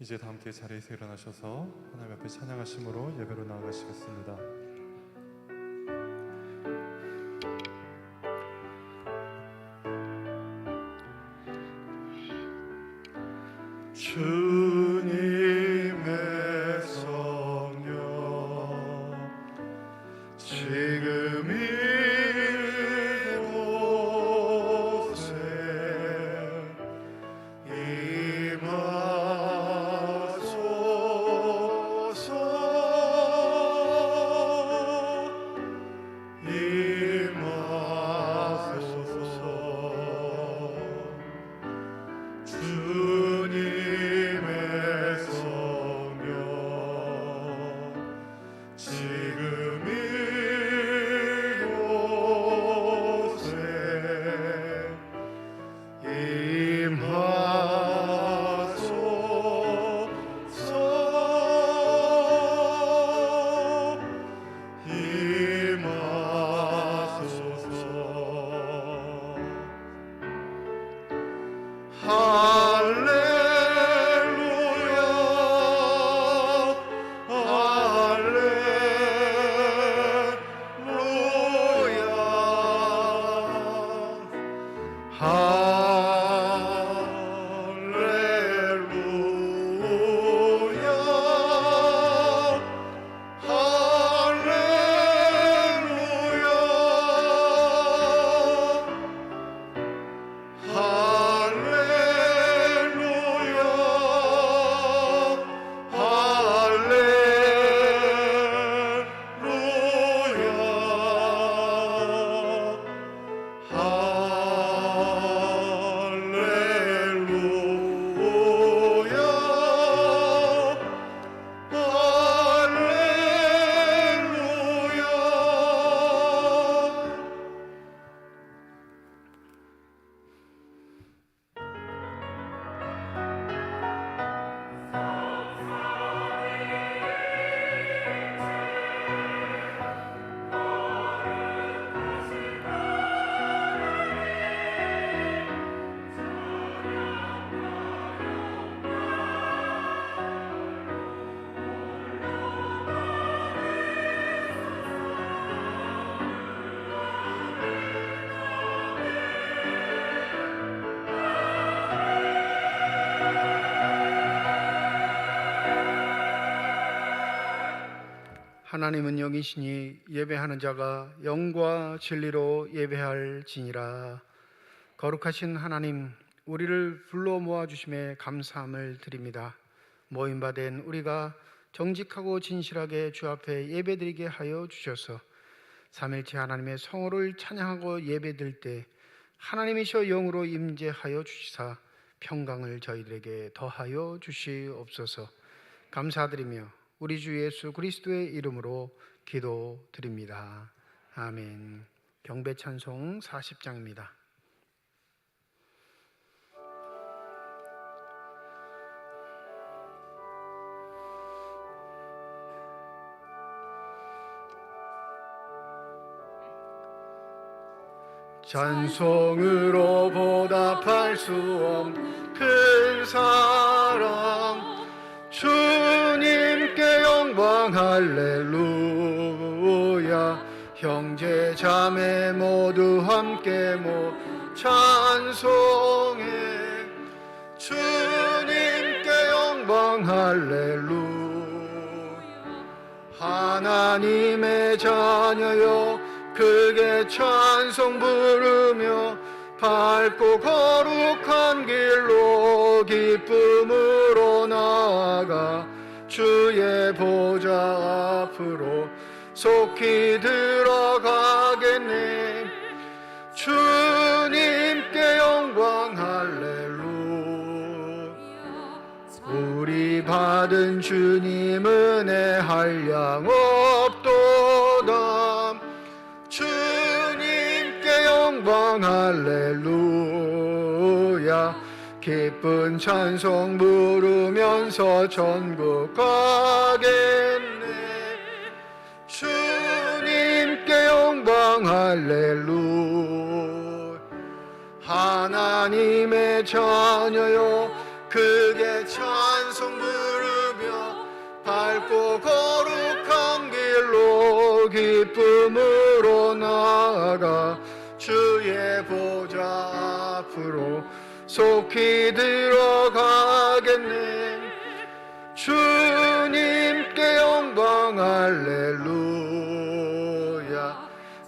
이제 다 함께 자리에서 일어나셔서 하나님 앞에 찬양하심으로 예배로 나아가시겠습니다. 주님의 성령 지금 이곳에 하나님은 영이시니 예배하는 자가 영과 진리로 예배할지니라. 거룩하신 하나님, 우리를 불러 모아주심에 감사함을 드립니다. 모임바 된 우리가 정직하고 진실하게 주 앞에 예배드리게 하여 주셔서 삼일체 하나님의 성호를 찬양하고 예배드릴 때 하나님이셔 영으로 임재하여 주시사 평강을 저희들에게 더하여 주시옵소서. 감사드리며 우리 주 예수 그리스도의 이름으로 기도드립니다. 아멘. 경배 찬송 40장입니다. 찬송으로 보답할 수 없는 큰 사랑, 주님께 영광 할렐루야. 형제 자매 모두 함께 찬송해. 주님께 영광 할렐루야. 하나님의 자녀여 크게 찬송 부르며 밝고 거룩한 길로 기쁨으로 나아가 주의 보좌 앞으로 속히 들어가겠네. 주님께 영광 할렐루야. 우리 받은 주님 은혜 한량 없도다. 주님께 영광 할렐루야. 기쁜 찬송 부르면서 천국 가겠네. 주님께 영광 할렐루야. 하나님의 자녀여 크게 찬송 부르며 밝고 거룩한 길로 기쁨으로 나아가 주의 보좌 앞으로 속히 들어가겠네. 주님께 영광 할렐루야.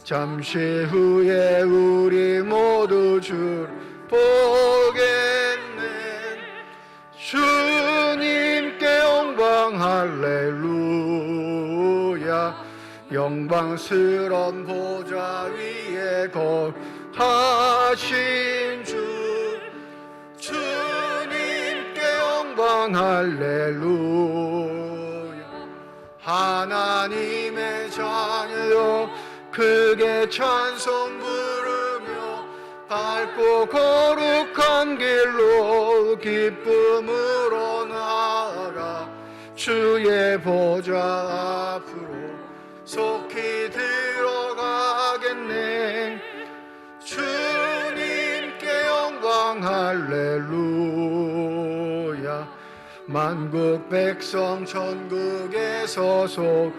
잠시 후에 우리 모두 주를 보겠네. 주님께 영광 할렐루야. 영광스러운 보좌 위에 거하신 주, 주님께 영광 할렐루야. 하나님의 자녀여 크게 찬송 부르며 밝고 거룩한 길로 기쁨으로 나아가 주의 보좌 앞으로 속히 들어가겠네. 주님께 영광 할렐루야. 만국 백성 천국에서 손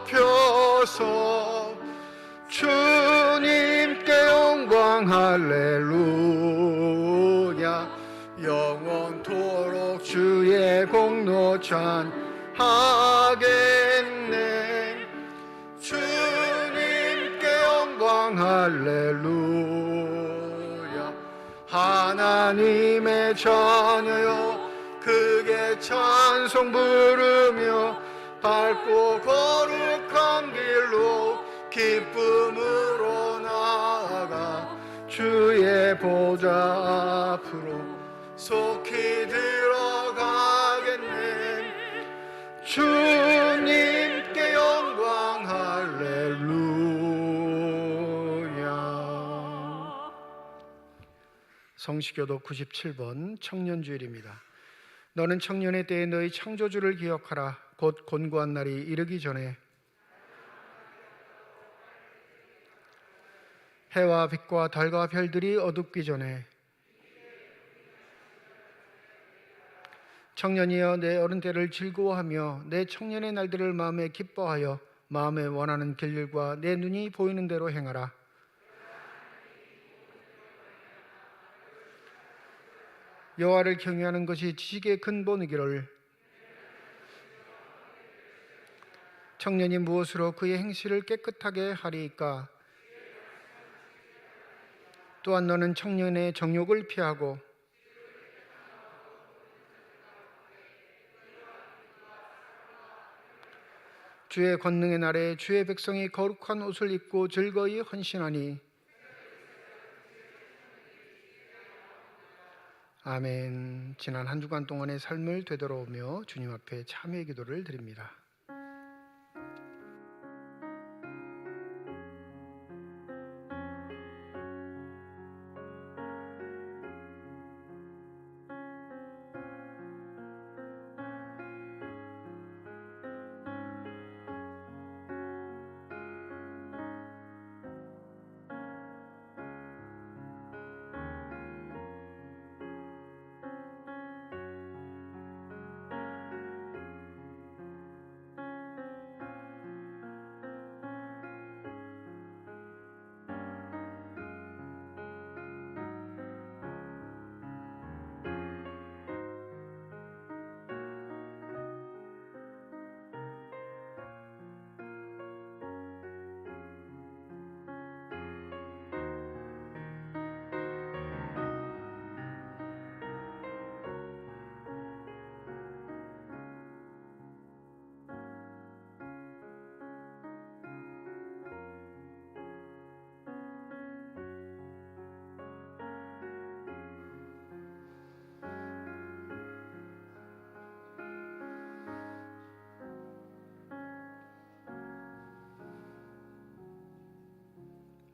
높여서 주님께 영광 할렐루야. 영원토록 주의 공로 찬하겠네. 주님께 영광 할렐루야. 하나님의 자녀여 크게 찬송 부르며 밝고 거룩한 길로 기쁨으로 나아가 주의 보좌 앞으로 속히 들어가겠네. 주님께 영광 할렐루야. 성시교독 97번 청년주일입니다. 너는 청년의 때에 너희 창조주를 기억하라. 곧 곤고한 날이 이르기 전에 해와 빛과 달과 별들이 어둡기 전에 청년이여 내 어른 때를 즐거워하며 내 청년의 날들을 마음에 기뻐하여 마음에 원하는 길들과 내 눈이 보이는 대로 행하라. 여호와를 경외하는 것이 지식의 근본이기를. 청년이 무엇으로 그의 행실을 깨끗하게 하리이까? 또한 너는 청년의 정욕을 피하고 주의 권능의 날에 주의 백성이 거룩한 옷을 입고 즐거이 헌신하니. 아멘. 지난 한 주간 동안의 삶을 되돌아오며 주님 앞에 참회의 기도를 드립니다.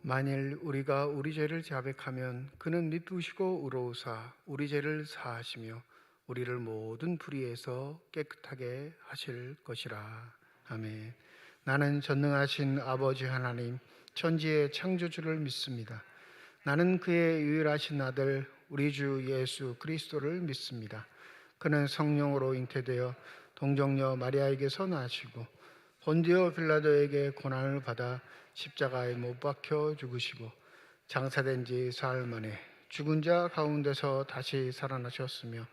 만일 우리가 우리 죄를 자백하면 그는 미쁘시고 의로우사 우리 죄를 사하시며 우리를 모든 불의에서 깨끗하게 하실 것이라. 아멘. 나는 전능하신 아버지 하나님 천지의 창조주를 믿습니다. 나는 그의 유일하신 아들 우리 주 예수 그리스도를 믿습니다. 그는 성령으로 잉태되어 동정녀 마리아에게서 나시고 본디오 빌라도에게 고난을 받아 십자가에 못 박혀 죽으시고 장사된 지 사흘 만에 죽은 자 가운데서 다시 살아나셨으며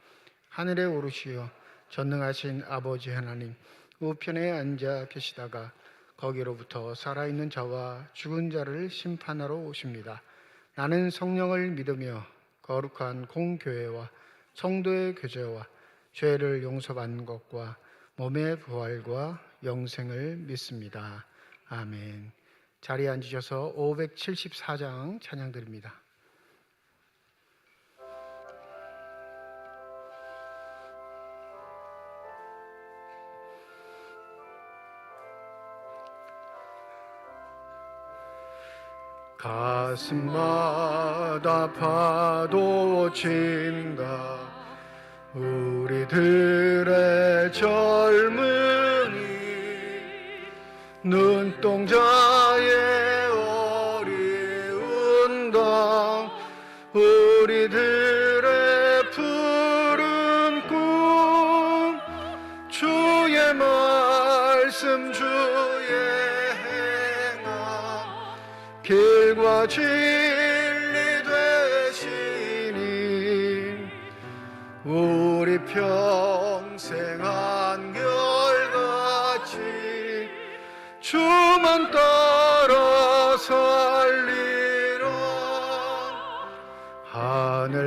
하늘에 오르시어 전능하신 아버지 하나님 우편에 앉아 계시다가 거기로부터 살아있는 자와 죽은 자를 심판하러 오십니다. 나는 성령을 믿으며 거룩한 공교회와 성도의 교제와 죄를 용서받는 것과 몸의 부활과 영생을 믿습니다. 아멘. 자리에 앉으셔서 574장 찬양 드립니다. 가슴마다 파도 친다 우리들의 젊은이 눈동자의 어리운 당 우리들의 푸른 꿈 주의 말씀 주의 행함 길과 진리 되시니 우리 평생 한결같이 주만 따라 살리라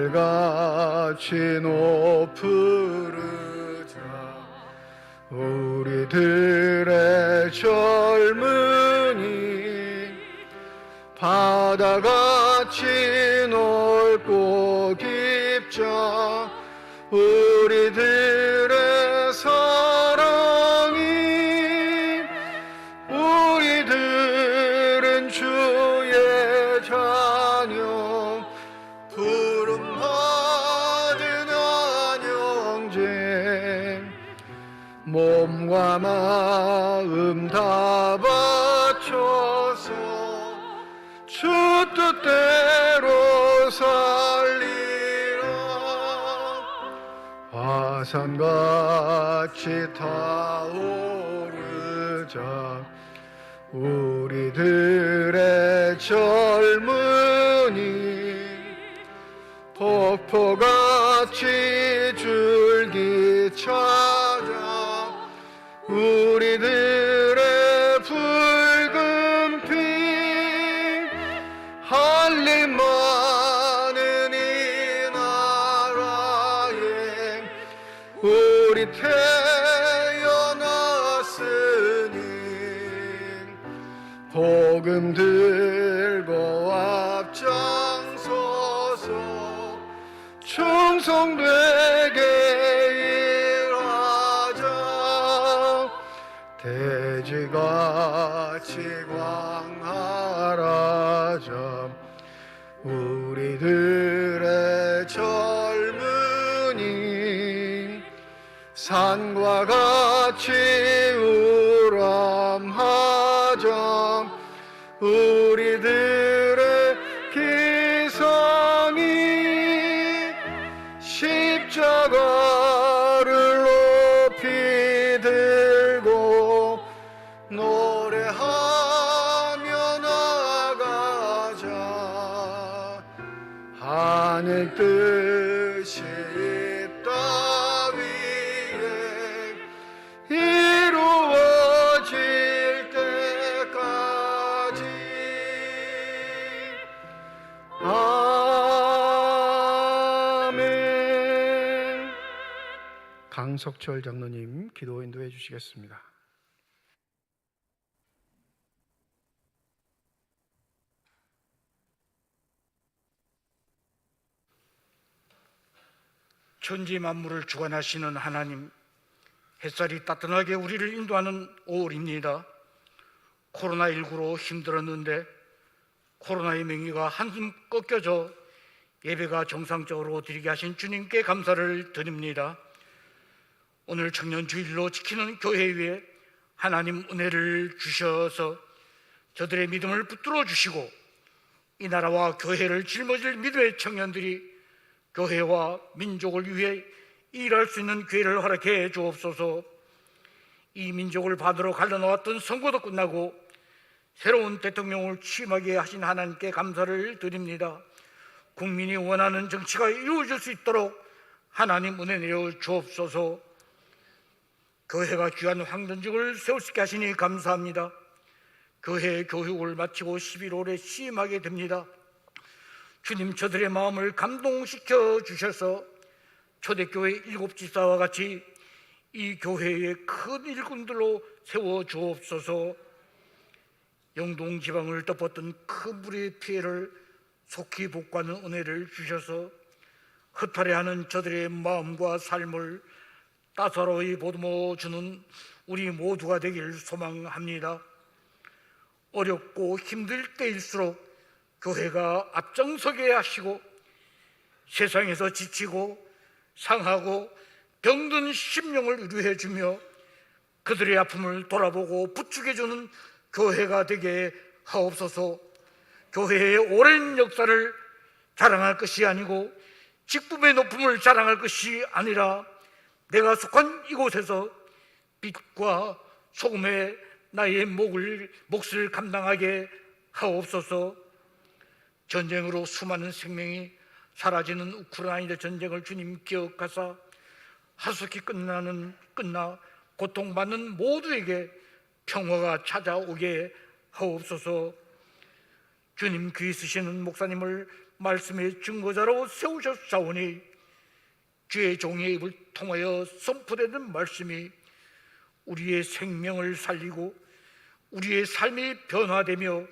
하늘같이 높으르자 우리들의 젊은이 바다같이 넓고 깊자 우리들의 사랑이 우리들은 주의 자녀 부름 받은 안영제 몸과 마음 다 바쳐서 주 뜻대로 살리라 화산같이 타오르자 우리들의 젊은이 폭포같이 줄기 찾아 우리들의 붉은 피 할 일 많은 이 나라에 우리 태어났으니 복음 들고 앞장서서 충성되게 일하자 돼지같이 광활하자 우리들의 젊은이 산과 같이 우람하자 우리들의 기성이 십자가를 높이 들고 노래하며 나가자 하늘 뜻이 이 땅 위에 이루어질 때까지 아멘. 강석철 장로님 기도 인도해 주시겠습니다. 천지 만물을 주관하시는 하나님, 햇살이 따뜻하게 우리를 인도하는 5월입니다. 코로나19로 힘들었는데 코로나의 명의가 한숨 꺾여져 예배가 정상적으로 드리게 하신 주님께 감사를 드립니다. 오늘 청년주일로 지키는 교회 위에 하나님 은혜를 주셔서 저들의 믿음을 붙들어 주시고 이 나라와 교회를 짊어질 믿음의 청년들이 교회와 민족을 위해 일할 수 있는 기회를 허락해 주옵소서. 이 민족을 받으러 갈려놓았던 선거도 끝나고 새로운 대통령을 취임하게 하신 하나님께 감사를 드립니다. 국민이 원하는 정치가 이루어질 수 있도록 하나님 은혜 내려 주옵소서. 교회가 귀한 황전직을 세울 수 있게 하시니 감사합니다. 교회 교육을 마치고 11월에 취임하게 됩니다. 주님, 저들의 마음을 감동시켜 주셔서 초대교회 7지사와 같이 이 교회의 큰 일꾼들로 세워 주옵소서. 영동 지방을 덮었던 큰 불의 피해를 속히 복구하는 은혜를 주셔서 허탈해하는 저들의 마음과 삶을 따사로이 보듬어 주는 우리 모두가 되길 소망합니다. 어렵고 힘들 때일수록 교회가 앞장서게 하시고 세상에서 지치고 상하고 병든 심령을 위로해 주며 그들의 아픔을 돌아보고 부축해 주는 교회가 되게 하옵소서. 교회의 오랜 역사를 자랑할 것이 아니고 직분의 높음을 자랑할 것이 아니라 내가 속한 이곳에서 빛과 소금의 나의 몫을 감당하게 하옵소서. 전쟁으로 수많은 생명이 사라지는 우크라이나 전쟁을 주님 기억하사 하숙이 끝나 고통받는 모두에게 평화가 찾아오게 하옵소서. 주님, 귀 쓰시는 목사님을 말씀의 증거자로 세우셨사오니 주의 종의 입을 통하여 선포되는 말씀이 우리의 생명을 살리고 우리의 삶이 변화되며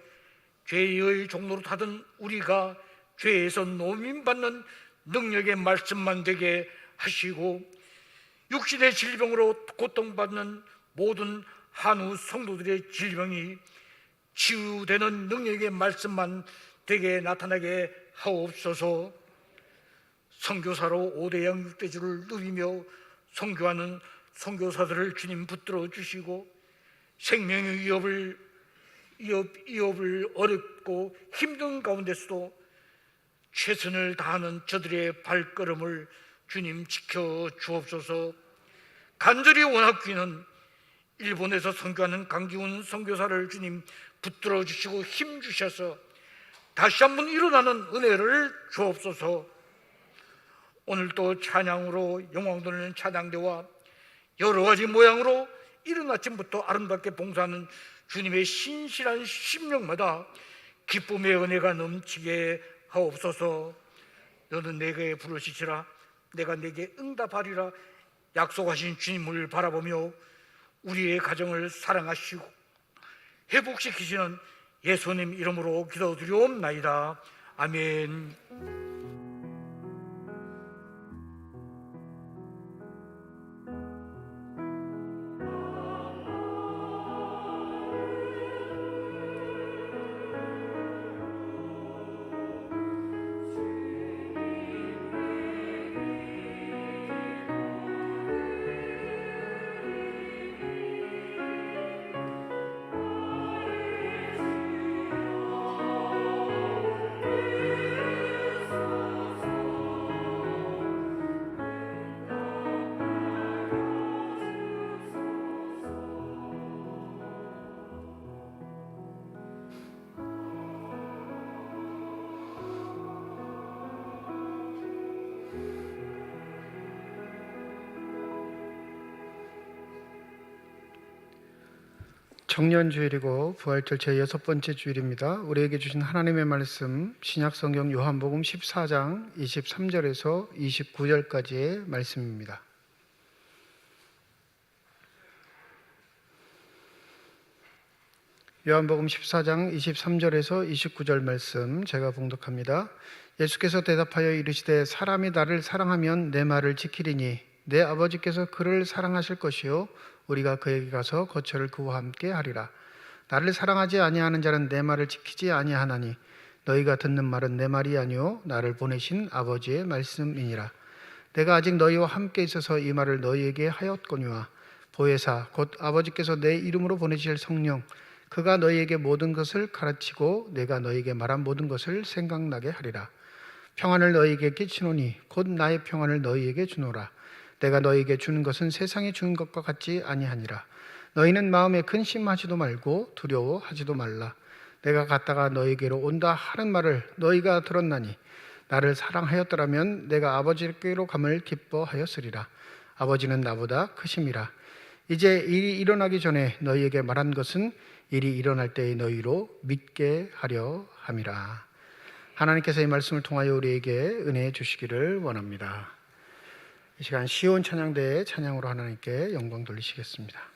죄의 종로로 타던 우리가 죄에서 노임받는 능력의 말씀만 되게 하시고 육신의 질병으로 고통받는 모든 한우 성도들의 질병이 치유되는 능력의 말씀만 되게 나타나게 하옵소서. 선교사로 5대양 6대주를 누리며 선교하는 선교사들을 주님 붙들어 주시고 생명의 위협을 어렵고 힘든 가운데서도 최선을 다하는 저들의 발걸음을 주님 지켜 주옵소서. 간절히 원하기는 일본에서 선교하는 강기훈 선교사를 주님 붙들어 주시고 힘 주셔서 다시 한번 일어나는 은혜를 주옵소서. 오늘도 찬양으로 영광 돌리는 찬양대와 여러 가지 모양으로 이른 아침부터 아름답게 봉사하는 주님의 신실한 심령마다 기쁨의 은혜가 넘치게 하옵소서. 너는 내게 부르시리라 내가 내게 응답하리라 약속하신 주님을 바라보며 우리의 가정을 사랑하시고 회복시키시는 예수님 이름으로 기도드리옵나이다. 아멘. 청년주일이고 부활절 제6번째 주일입니다. 우리에게 주신 하나님의 말씀 신약성경 요한복음 14장 23절에서 29절까지의 말씀입니다. 요한복음 14장 23절에서 29절 말씀 제가 봉독합니다. 예수께서 대답하여 이르시되 사람이 나를 사랑하면 내 말을 지키리니 내 아버지께서 그를 사랑하실 것이요 우리가 그에게 가서 거처를 그와 함께 하리라. 나를 사랑하지 아니하는 자는 내 말을 지키지 아니하나니 너희가 듣는 말은 내 말이 아니요 나를 보내신 아버지의 말씀이니라. 내가 아직 너희와 함께 있어서 이 말을 너희에게 하였거니와 보혜사 곧 아버지께서 내 이름으로 보내실 성령 그가 너희에게 모든 것을 가르치고 내가 너희에게 말한 모든 것을 생각나게 하리라. 평안을 너희에게 끼치노니 곧 나의 평안을 너희에게 주노라. 내가 너희에게 주는 것은 세상이 주는 것과 같지 아니하니라. 너희는 마음에 근심하지도 말고 두려워하지도 말라. 내가 갔다가 너희에게로 온다 하는 말을 너희가 들었나니 나를 사랑하였더라면 내가 아버지께로 감을 기뻐하였으리라. 아버지는 나보다 크심이라. 이제 일이 일어나기 전에 너희에게 말한 것은 일이 일어날 때의 너희로 믿게 하려 함이라. 하나님께서 이 말씀을 통하여 우리에게 은혜 주시기를 원합니다. 이 시간 시온 찬양대의 찬양으로 하나님께 영광 돌리시겠습니다.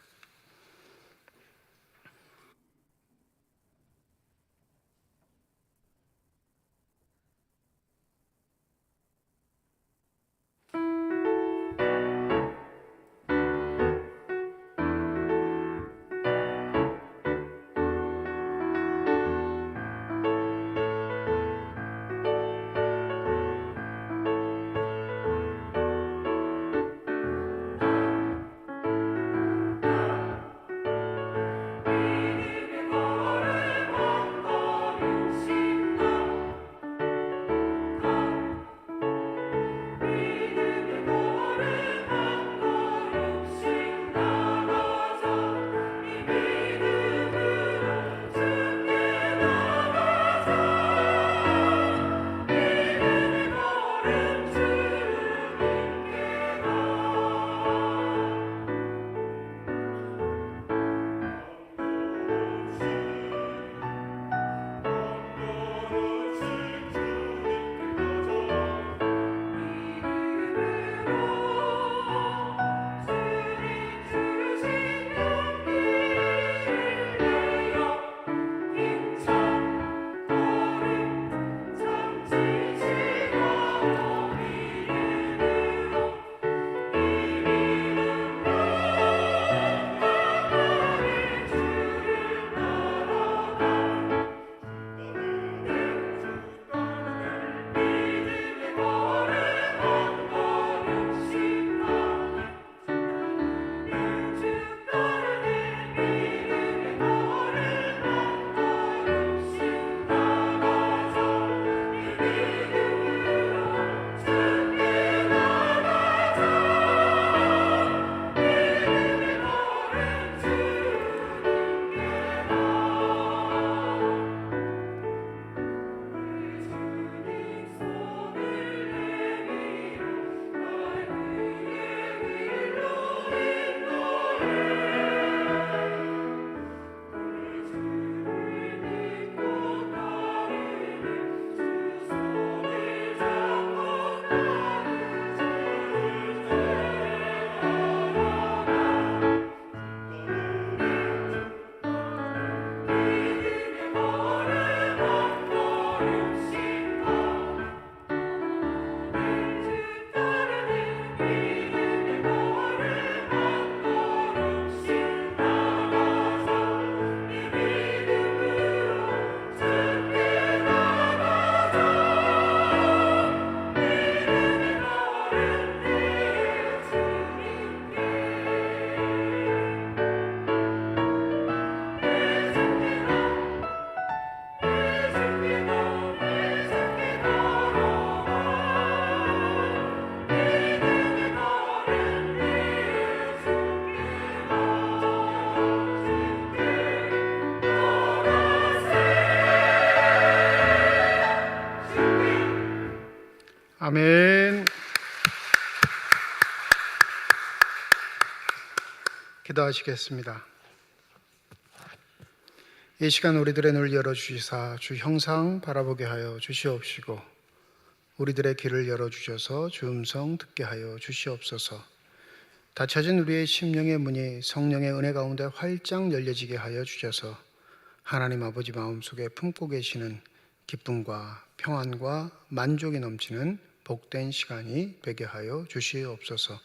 아멘. 기도하시겠습니다. 이 시간 우리들의 눈을 열어주시사 주 형상 바라보게 하여 주시옵시고 우리들의 귀를 열어주셔서 주 음성 듣게 하여 주시옵소서. 닫혀진 우리의 심령의 문이 성령의 은혜 가운데 활짝 열려지게 하여 주셔서 하나님 아버지 마음속에 품고 계시는 기쁨과 평안과 만족이 넘치는 복된 시간이 되게 하여 주시옵소서.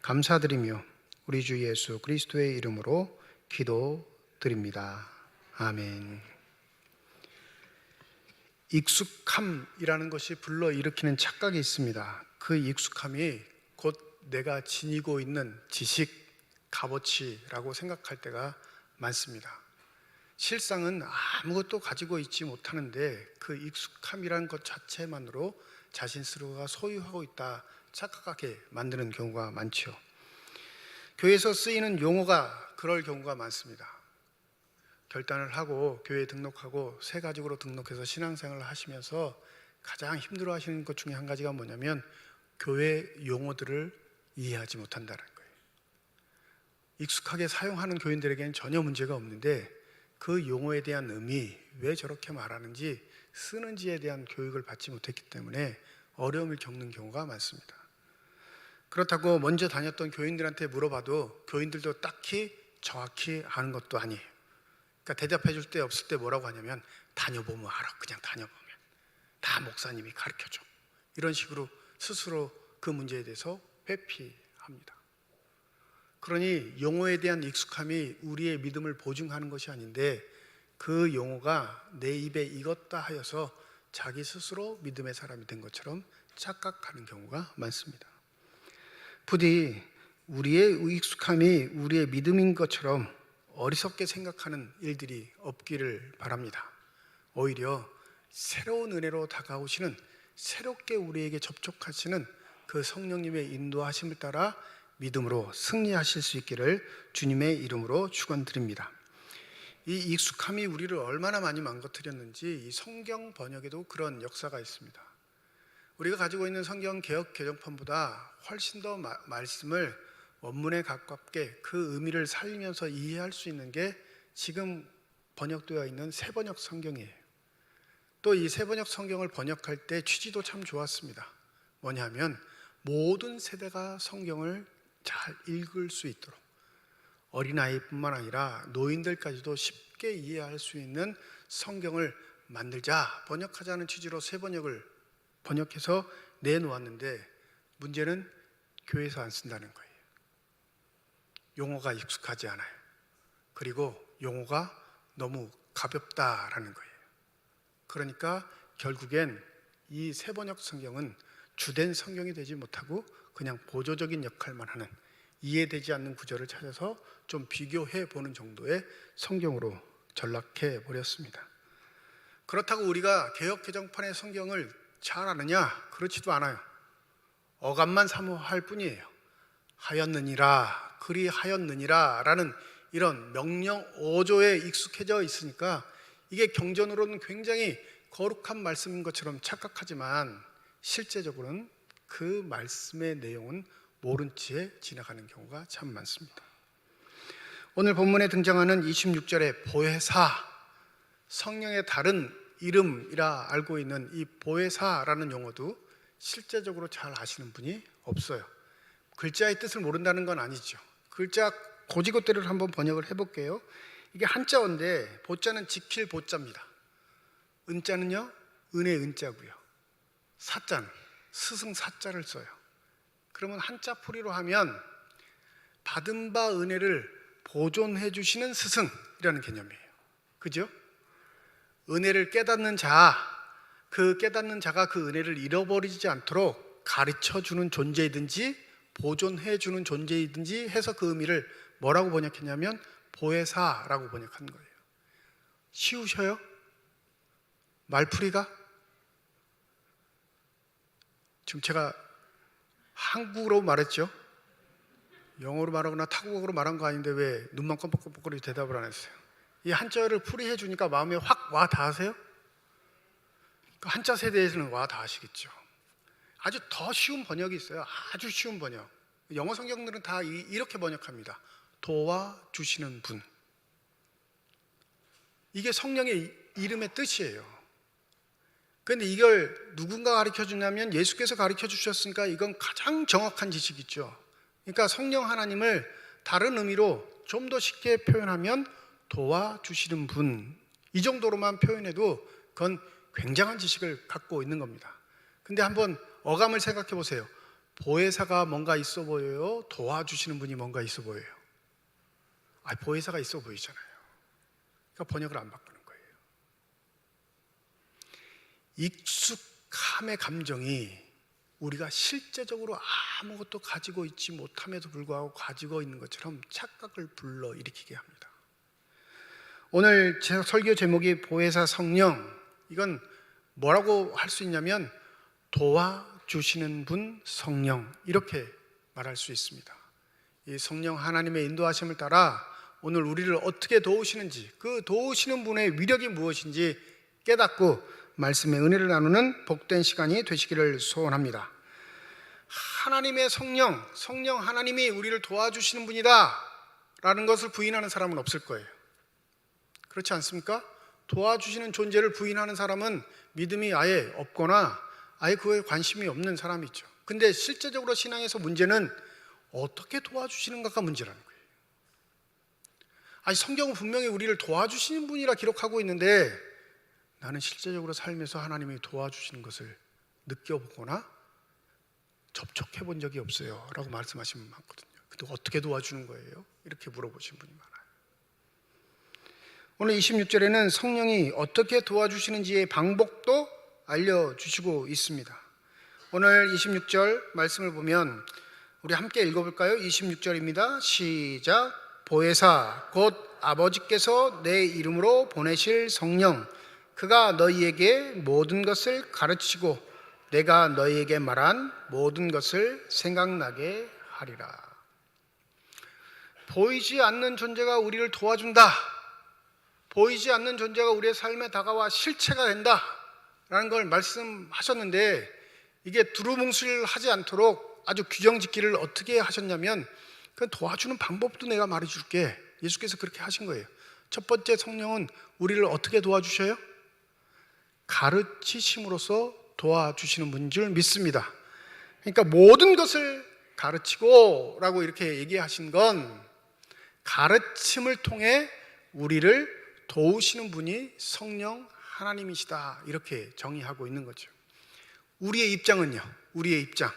감사드리며 우리 주 예수 그리스도의 이름으로 기도드립니다. 아멘. 익숙함이라는 것이 불러일으키는 착각이 있습니다. 그 익숙함이 곧 내가 지니고 있는 지식, 값어치라고 생각할 때가 많습니다. 실상은 아무것도 가지고 있지 못하는데 그 익숙함이라는 것 자체만으로 자신 스스로가 소유하고 있다 착각하게 만드는 경우가 많죠. 교회에서 쓰이는 용어가 그럴 경우가 많습니다. 결단을 하고 교회에 등록하고 새 가족으로 등록해서 신앙생활을 하시면서 가장 힘들어 하시는 것 중에 한 가지가 뭐냐면 교회 용어들을 이해하지 못한다는 거예요. 익숙하게 사용하는 교인들에게는 전혀 문제가 없는데 그 용어에 대한 의미, 왜 저렇게 말하는지 쓰는지에 대한 교육을 받지 못했기 때문에 어려움을 겪는 경우가 많습니다. 그렇다고 먼저 다녔던 교인들한테 물어봐도 교인들도 딱히 정확히 아는 것도 아니에요. 그러니까 대답해 줄 때 없을 때 뭐라고 하냐면 다녀보면 알아. 그냥 다녀보면. 다 목사님이 가르쳐줘. 이런 식으로 스스로 그 문제에 대해서 회피합니다. 그러니 용어에 대한 익숙함이 우리의 믿음을 보증하는 것이 아닌데 그 용어가 내 입에 익었다 하여서 자기 스스로 믿음의 사람이 된 것처럼 착각하는 경우가 많습니다. 부디 우리의 익숙함이 우리의 믿음인 것처럼 어리석게 생각하는 일들이 없기를 바랍니다. 오히려 새로운 은혜로 다가오시는 새롭게 우리에게 접촉하시는 그 성령님의 인도하심을 따라 믿음으로 승리하실 수 있기를 주님의 이름으로 축원드립니다. 이 익숙함이 우리를 얼마나 많이 망가뜨렸는지 이 성경 번역에도 그런 역사가 있습니다. 우리가 가지고 있는 성경 개역 개정판보다 훨씬 더 말씀을 원문에 가깝게 그 의미를 살리면서 이해할 수 있는 게 지금 번역되어 있는 새번역 성경이에요. 또 이 새번역 성경을 번역할 때 취지도 참 좋았습니다. 뭐냐면 모든 세대가 성경을 잘 읽을 수 있도록 어린아이뿐만 아니라 노인들까지도 쉽게 이해할 수 있는 성경을 만들자, 번역하자는 취지로 새번역을 번역해서 내놓았는데 문제는 교회에서 안 쓴다는 거예요. 용어가 익숙하지 않아요. 그리고 용어가 너무 가볍다라는 거예요. 그러니까 결국엔 이 새번역 성경은 주된 성경이 되지 못하고 그냥 보조적인 역할만 하는 이해되지 않는 구절을 찾아서 좀 비교해 보는 정도의 성경으로 전락해 버렸습니다. 그렇다고 우리가 개역 개정판의 성경을 잘 아느냐? 그렇지도 않아요. 어감만 사모할 뿐이에요. 하였느니라, 그리 하였느니라 라는 이런 명령 5조에 익숙해져 있으니까 이게 경전으로는 굉장히 거룩한 말씀인 것처럼 착각하지만 실제적으로는 그 말씀의 내용은 모른 채 지나가는 경우가 참 많습니다. 오늘 본문에 등장하는 26절의 보혜사, 성령의 다른 이름이라 알고 있는 이 보혜사라는 용어도 실제적으로 잘 아시는 분이 없어요. 글자의 뜻을 모른다는 건 아니죠. 글자 고지고대를 한번 번역을 해볼게요. 이게 한자어인데 보자는 지킬 보자입니다. 은자는요 은혜 은자고요. 사자는 스승 사자를 써요. 그러면 한자 풀이로 하면 받은 바 은혜를 보존해 주시는 스승이라는 개념이에요. 그죠? 은혜를 깨닫는 자, 그 깨닫는 자가 그 은혜를 잃어버리지 않도록 가르쳐 주는 존재이든지 보존해 주는 존재이든지 해서 그 의미를 뭐라고 번역했냐면 보혜사라고 번역한 거예요. 쉬우셔요? 말풀이가? 지금 제가 한국어로 말했죠? 영어로 말하거나 타국어로 말한 거 아닌데 왜 눈만 껌뻑껌뻑거리고 대답을 안 했어요? 이 한자를 풀이해 주니까 마음에 확 와 닿으세요? 한자 세대에서는 와 닿으시겠죠. 아주 더 쉬운 번역이 있어요. 아주 쉬운 번역. 영어 성경들은 다 이렇게 번역합니다. 도와주시는 분. 이게 성령의 이름의 뜻이에요. 그런데 이걸 누군가 가르쳐 주냐면 예수께서 가르쳐 주셨으니까 이건 가장 정확한 지식이죠. 그러니까 성령 하나님을 다른 의미로 좀 더 쉽게 표현하면 도와주시는 분, 이 정도로만 표현해도 그건 굉장한 지식을 갖고 있는 겁니다. 근데 한번 어감을 생각해 보세요. 보혜사가 뭔가 있어 보여요? 도와주시는 분이 뭔가 있어 보여요? 보혜사가 있어 보이잖아요. 그러니까 번역을 안 바꾸는 거예요. 익숙함의 감정이 우리가 실제적으로 아무것도 가지고 있지 못함에도 불구하고 가지고 있는 것처럼 착각을 불러일으키게 합니다. 오늘 제 설교 제목이 보혜사 성령, 이건 뭐라고 할 수 있냐면 도와주시는 분 성령, 이렇게 말할 수 있습니다. 이 성령 하나님의 인도하심을 따라 오늘 우리를 어떻게 도우시는지, 그 도우시는 분의 위력이 무엇인지 깨닫고 말씀의 은혜를 나누는 복된 시간이 되시기를 소원합니다. 하나님의 성령 하나님이 우리를 도와주시는 분이다 라는 것을 부인하는 사람은 없을 거예요. 그렇지 않습니까? 도와주시는 존재를 부인하는 사람은 믿음이 아예 없거나 아예 그거에 관심이 없는 사람이죠. 근데 실제적으로 신앙에서 문제는 어떻게 도와주시는가가 문제라는 거예요. 아니, 성경은 분명히 우리를 도와주시는 분이라 기록하고 있는데 나는 실제적으로 삶에서 하나님이 도와주시는 것을 느껴보거나 접촉해 본 적이 없어요 라고 말씀하시면 많거든요. 근데 어떻게 도와주는 거예요? 이렇게 물어보신 분이 많아요. 오늘 26절에는 성령이 어떻게 도와주시는지의 방법도 알려주시고 있습니다. 오늘 26절 말씀을 보면 우리 함께 읽어볼까요? 26절입니다. 시작. 보혜사 곧 아버지께서 내 이름으로 보내실 성령, 그가 너희에게 모든 것을 가르치고 내가 너희에게 말한 모든 것을 생각나게 하리라. 보이지 않는 존재가 우리를 도와준다, 보이지 않는 존재가 우리의 삶에 다가와 실체가 된다 라는 걸 말씀하셨는데, 이게 두루뭉술하지 않도록 아주 규정 짓기를 어떻게 하셨냐면, 그 도와주는 방법도 내가 말해줄게. 예수께서 그렇게 하신 거예요. 첫 번째, 성령은 우리를 어떻게 도와주셔요? 가르치심으로써 도와주시는 분인 줄 믿습니다. 그러니까 모든 것을 가르치고 라고 이렇게 얘기하신 건 가르침을 통해 우리를 도우시는 분이 성령 하나님이시다, 이렇게 정의하고 있는 거죠. 우리의 입장은요, 우리의 입장,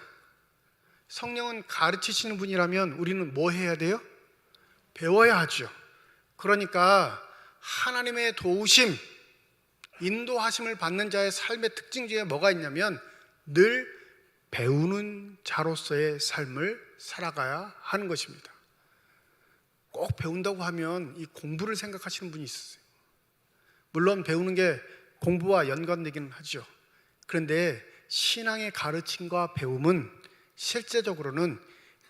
성령은 가르치시는 분이라면 우리는 뭐 해야 돼요? 배워야 하죠. 그러니까 하나님의 도우심, 인도하심을 받는 자의 삶의 특징 중에 뭐가 있냐면 늘 배우는 자로서의 삶을 살아가야 하는 것입니다. 꼭 배운다고 하면 이 공부를 생각하시는 분이 있어요. 물론 배우는 게 공부와 연관되기는 하죠. 그런데 신앙의 가르침과 배움은 실제적으로는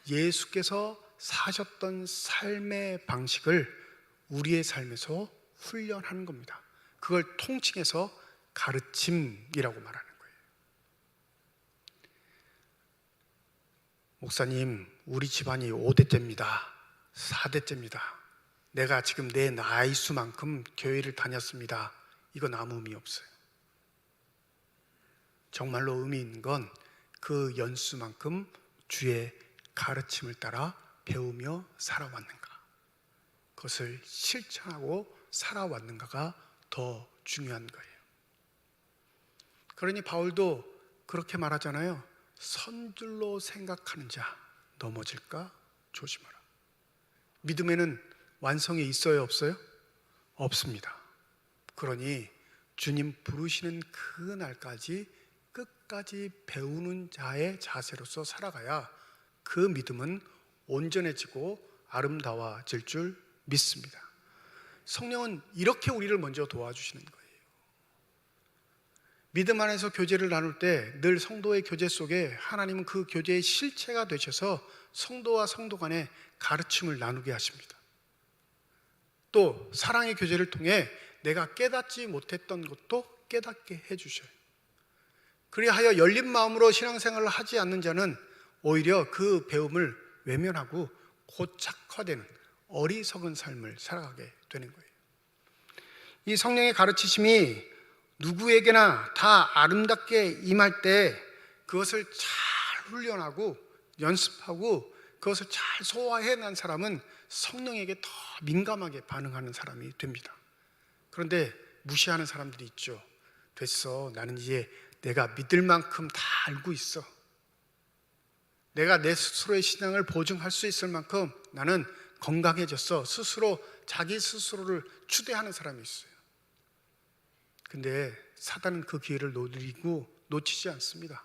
예수께서 사셨던 삶의 방식을 우리의 삶에서 훈련하는 겁니다. 그걸 통칭해서 가르침이라고 말하는 거예요. 목사님, 우리 집안이 5대째입니다. 4대째입니다. 내가 지금 내 나이 수만큼 교회를 다녔습니다. 이건 아무 의미 없어요. 정말로 의미 있는 건 그 연수만큼 주의 가르침을 따라 배우며 살아왔는가, 그것을 실천하고 살아왔는가가 더 중요한 거예요. 그러니 바울도 그렇게 말하잖아요. 선줄로 생각하는 자 넘어질까 조심하라. 믿음에는 완성이 있어요, 없어요? 없습니다. 그러니 주님 부르시는 그 날까지 끝까지 배우는 자의 자세로서 살아가야 그 믿음은 온전해지고 아름다워질 줄 믿습니다. 성령은 이렇게 우리를 먼저 도와주시는 거예요. 믿음 안에서 교제를 나눌 때 늘 성도의 교제 속에 하나님은 그 교제의 실체가 되셔서 성도와 성도 간에 가르침을 나누게 하십니다. 또 사랑의 교제를 통해 내가 깨닫지 못했던 것도 깨닫게 해주셔요. 그리하여 열린 마음으로 신앙생활을 하지 않는 자는 오히려 그 배움을 외면하고 고착화되는 어리석은 삶을 살아가게 되는 거예요. 이 성령의 가르치심이 누구에게나 다 아름답게 임할 때 그것을 잘 훈련하고 연습하고 그것을 잘 소화해낸 사람은 성령에게 더 민감하게 반응하는 사람이 됩니다. 그런데 무시하는 사람들이 있죠. 됐어, 나는 이제 내가 믿을 만큼 다 알고 있어. 내가 내 스스로의 신앙을 보증할 수 있을 만큼 나는 건강해졌어. 스스로 자기 스스로를 추대하는 사람이 있어요. 근데 사단은 그 기회를 놓치지 않습니다.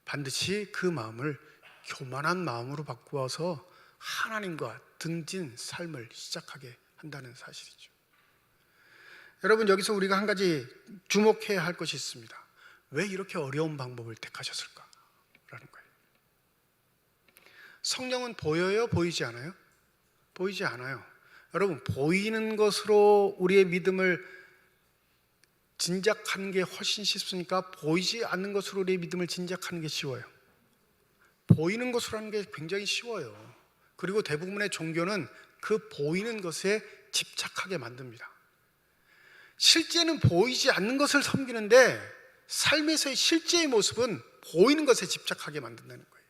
반드시 그 마음을 교만한 마음으로 바꾸어서 하나님과 등진 삶을 시작하게 한다는 사실이죠. 여러분, 여기서 우리가 한 가지 주목해야 할 것이 있습니다. 왜 이렇게 어려운 방법을 택하셨을까? 라는 거예요. 성령은 보여요? 보이지 않아요? 보이지 않아요. 여러분, 보이는 것으로 우리의 믿음을 진작하는 게 훨씬 쉽습니까? 보이지 않는 것으로 우리의 믿음을 진작하는 게 쉬워요. 보이는 것으로 하는 게 굉장히 쉬워요. 그리고 대부분의 종교는 그 보이는 것에 집착하게 만듭니다. 실제는 보이지 않는 것을 섬기는데 삶에서의 실제의 모습은 보이는 것에 집착하게 만든다는 거예요.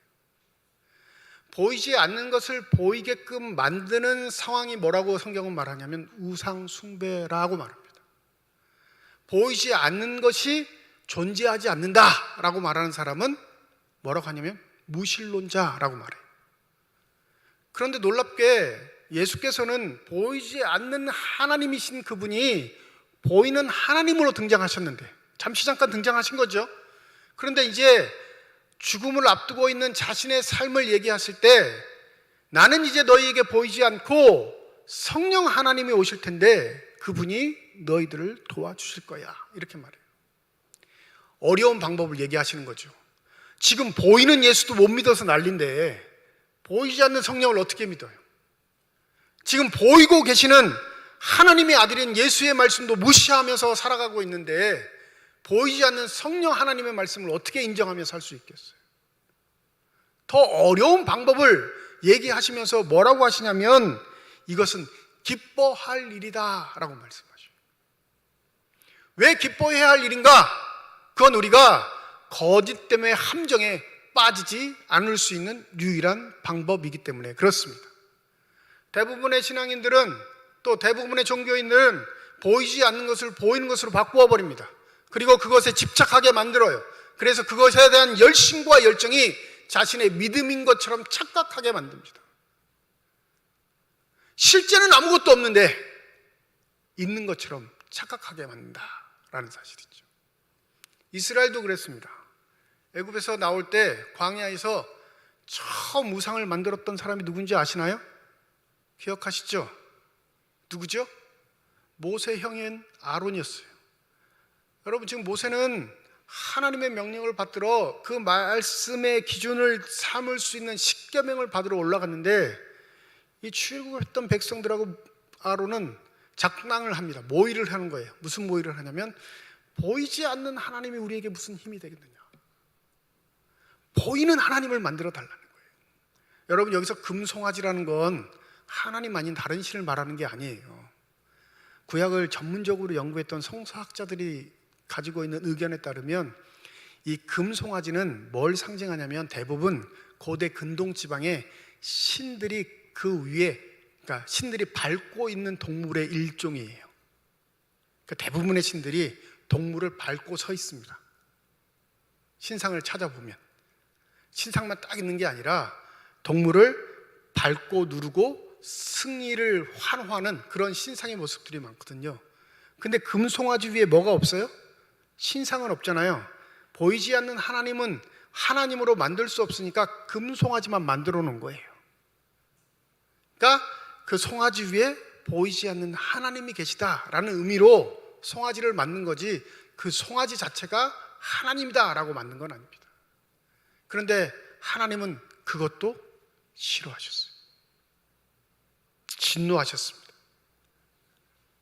보이지 않는 것을 보이게끔 만드는 상황이 뭐라고 성경은 말하냐면 우상 숭배라고 말합니다. 보이지 않는 것이 존재하지 않는다라고 말하는 사람은 뭐라고 하냐면 무신론자라고 말해요. 그런데 놀랍게 예수께서는 보이지 않는 하나님이신 그분이 보이는 하나님으로 등장하셨는데, 잠시 잠깐 등장하신 거죠. 그런데 이제 죽음을 앞두고 있는 자신의 삶을 얘기하실 때, 나는 이제 너희에게 보이지 않고 성령 하나님이 오실 텐데 그분이 너희들을 도와주실 거야, 이렇게 말해요. 어려운 방법을 얘기하시는 거죠. 지금 보이는 예수도 못 믿어서 난리인데 보이지 않는 성령을 어떻게 믿어요? 지금 보이고 계시는 하나님의 아들인 예수의 말씀도 무시하면서 살아가고 있는데 보이지 않는 성령 하나님의 말씀을 어떻게 인정하며 살 수 있겠어요? 더 어려운 방법을 얘기하시면서 뭐라고 하시냐면 이것은 기뻐할 일이다 라고 말씀하셔요. 왜 기뻐해야 할 일인가? 그건 우리가 거짓 때문에 함정에 빠지지 않을 수 있는 유일한 방법이기 때문에 그렇습니다. 대부분의 신앙인들은, 또 대부분의 종교인들은 보이지 않는 것을 보이는 것으로 바꾸어 버립니다. 그리고 그것에 집착하게 만들어요. 그래서 그것에 대한 열심과 열정이 자신의 믿음인 것처럼 착각하게 만듭니다. 실제는 아무것도 없는데 있는 것처럼 착각하게 만든다라는 사실이죠. 이스라엘도 그랬습니다. 애굽에서 나올 때 광야에서 처음 우상을 만들었던 사람이 누군지 아시나요? 기억하시죠? 누구죠? 모세 형인 아론이었어요. 여러분, 지금 모세는 하나님의 명령을 받들어 그 말씀의 기준을 삼을 수 있는 십계명을 받으러 올라갔는데 이 출애굽했던 백성들하고 아론은 작당을 합니다. 모의를 하는 거예요. 무슨 모의를 하냐면 보이지 않는 하나님이 우리에게 무슨 힘이 되겠느냐, 보이는 하나님을 만들어 달라는 거예요. 여러분, 여기서 금송아지라는 건 하나님 아닌 다른 신을 말하는 게 아니에요. 구약을 전문적으로 연구했던 성서학자들이 가지고 있는 의견에 따르면 이 금송아지는 뭘 상징하냐면 대부분 고대 근동 지방에 신들이 그 위에, 그러니까 신들이 밟고 있는 동물의 일종이에요. 그러니까 대부분의 신들이 동물을 밟고 서 있습니다. 신상을 찾아보면 신상만 딱 있는 게 아니라 동물을 밟고 누르고 승리를 환호하는 그런 신상의 모습들이 많거든요. 근데 금송아지 위에 뭐가 없어요? 신상은 없잖아요. 보이지 않는 하나님은 하나님으로 만들 수 없으니까 금송아지만 만들어 놓은 거예요. 그러니까 그 송아지 위에 보이지 않는 하나님이 계시다라는 의미로 송아지를 만든 거지 그 송아지 자체가 하나님이다라고 만든 건 아닙니다. 그런데 하나님은 그것도 싫어하셨어요. 진노하셨습니다.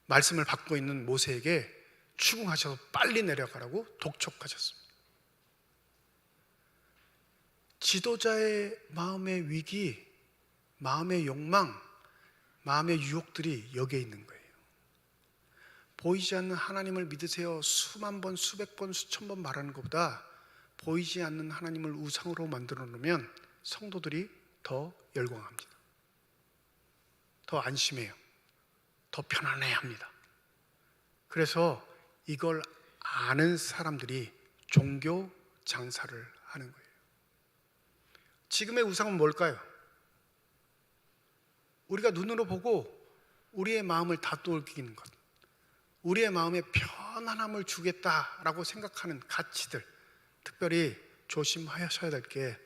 말씀을 받고 있는 모세에게 추궁하셔서 빨리 내려가라고 독촉하셨습니다. 지도자의 마음의 위기, 마음의 욕망, 마음의 유혹들이 여기에 있는 거예요. 보이지 않는 하나님을 믿으세요 수만 번, 수백 번, 수천 번 말하는 것보다 보이지 않는 하나님을 우상으로 만들어 놓으면 성도들이 더 열광합니다. 더 안심해요. 더 편안해합니다. 그래서 이걸 아는 사람들이 종교 장사를 하는 거예요. 지금의 우상은 뭘까요? 우리가 눈으로 보고 우리의 마음을 다독이는 것, 우리의 마음에 편안함을 주겠다라고 생각하는 가치들, 특별히 조심하셔야 될 게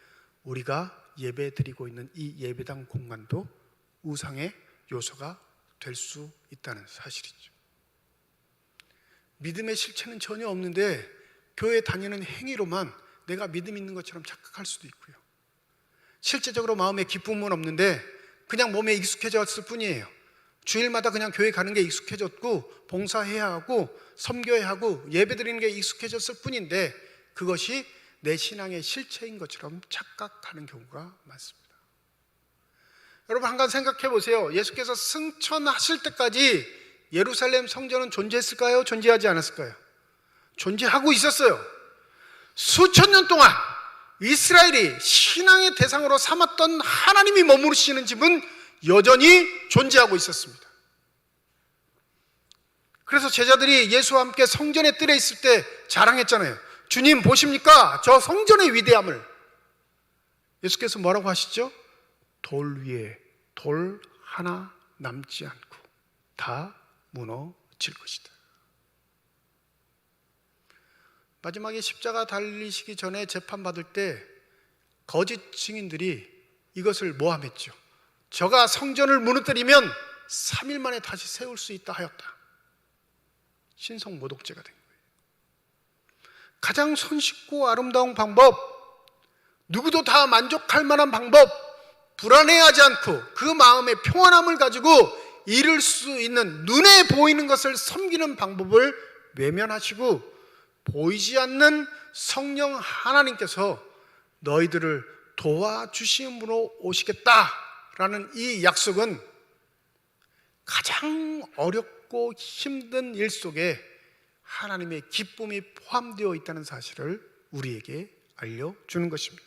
우리가 예배 드리고 있는 이 예배당 공간도 우상의 요소가 될 수 있다는 사실이죠. 믿음의 실체는 전혀 없는데 교회 다니는 행위로만 내가 믿음 있는 것처럼 착각할 수도 있고요. 실제적으로 마음에 기쁨은 없는데 그냥 몸에 익숙해졌을 뿐이에요. 주일마다 그냥 교회 가는 게 익숙해졌고 봉사해야 하고 섬겨야 하고 예배드리는 게 익숙해졌을 뿐인데 그것이 내 신앙의 실체인 것처럼 착각하는 경우가 많습니다. 여러분 한 가지 생각해 보세요. 예수께서 승천하실 때까지 예루살렘 성전은 존재했을까요? 존재하지 않았을까요? 존재하고 있었어요. 수천 년 동안 이스라엘이 신앙의 대상으로 삼았던 하나님이 머무르시는 집은 여전히 존재하고 있었습니다. 그래서 제자들이 예수와 함께 성전의 뜰에 있을 때 자랑했잖아요. 주님 보십니까? 저 성전의 위대함을. 예수께서 뭐라고 하시죠? 돌 위에 돌 하나 남지 않고 다 무너질 것이다. 마지막에 십자가 달리시기 전에 재판받을 때 거짓 증인들이 이것을 모함했죠. 저가 성전을 무너뜨리면 3일 만에 다시 세울 수 있다 하였다. 신성모독죄가 된 거예요. 가장 손쉽고 아름다운 방법, 누구도 다 만족할 만한 방법, 불안해하지 않고 그 마음의 평안함을 가지고 이룰 수 있는 눈에 보이는 것을 섬기는 방법을 외면하시고 보이지 않는 성령 하나님께서 너희들을 도와주심으로 오시겠다라는 이 약속은 가장 어렵고 힘든 일 속에 하나님의 기쁨이 포함되어 있다는 사실을 우리에게 알려주는 것입니다.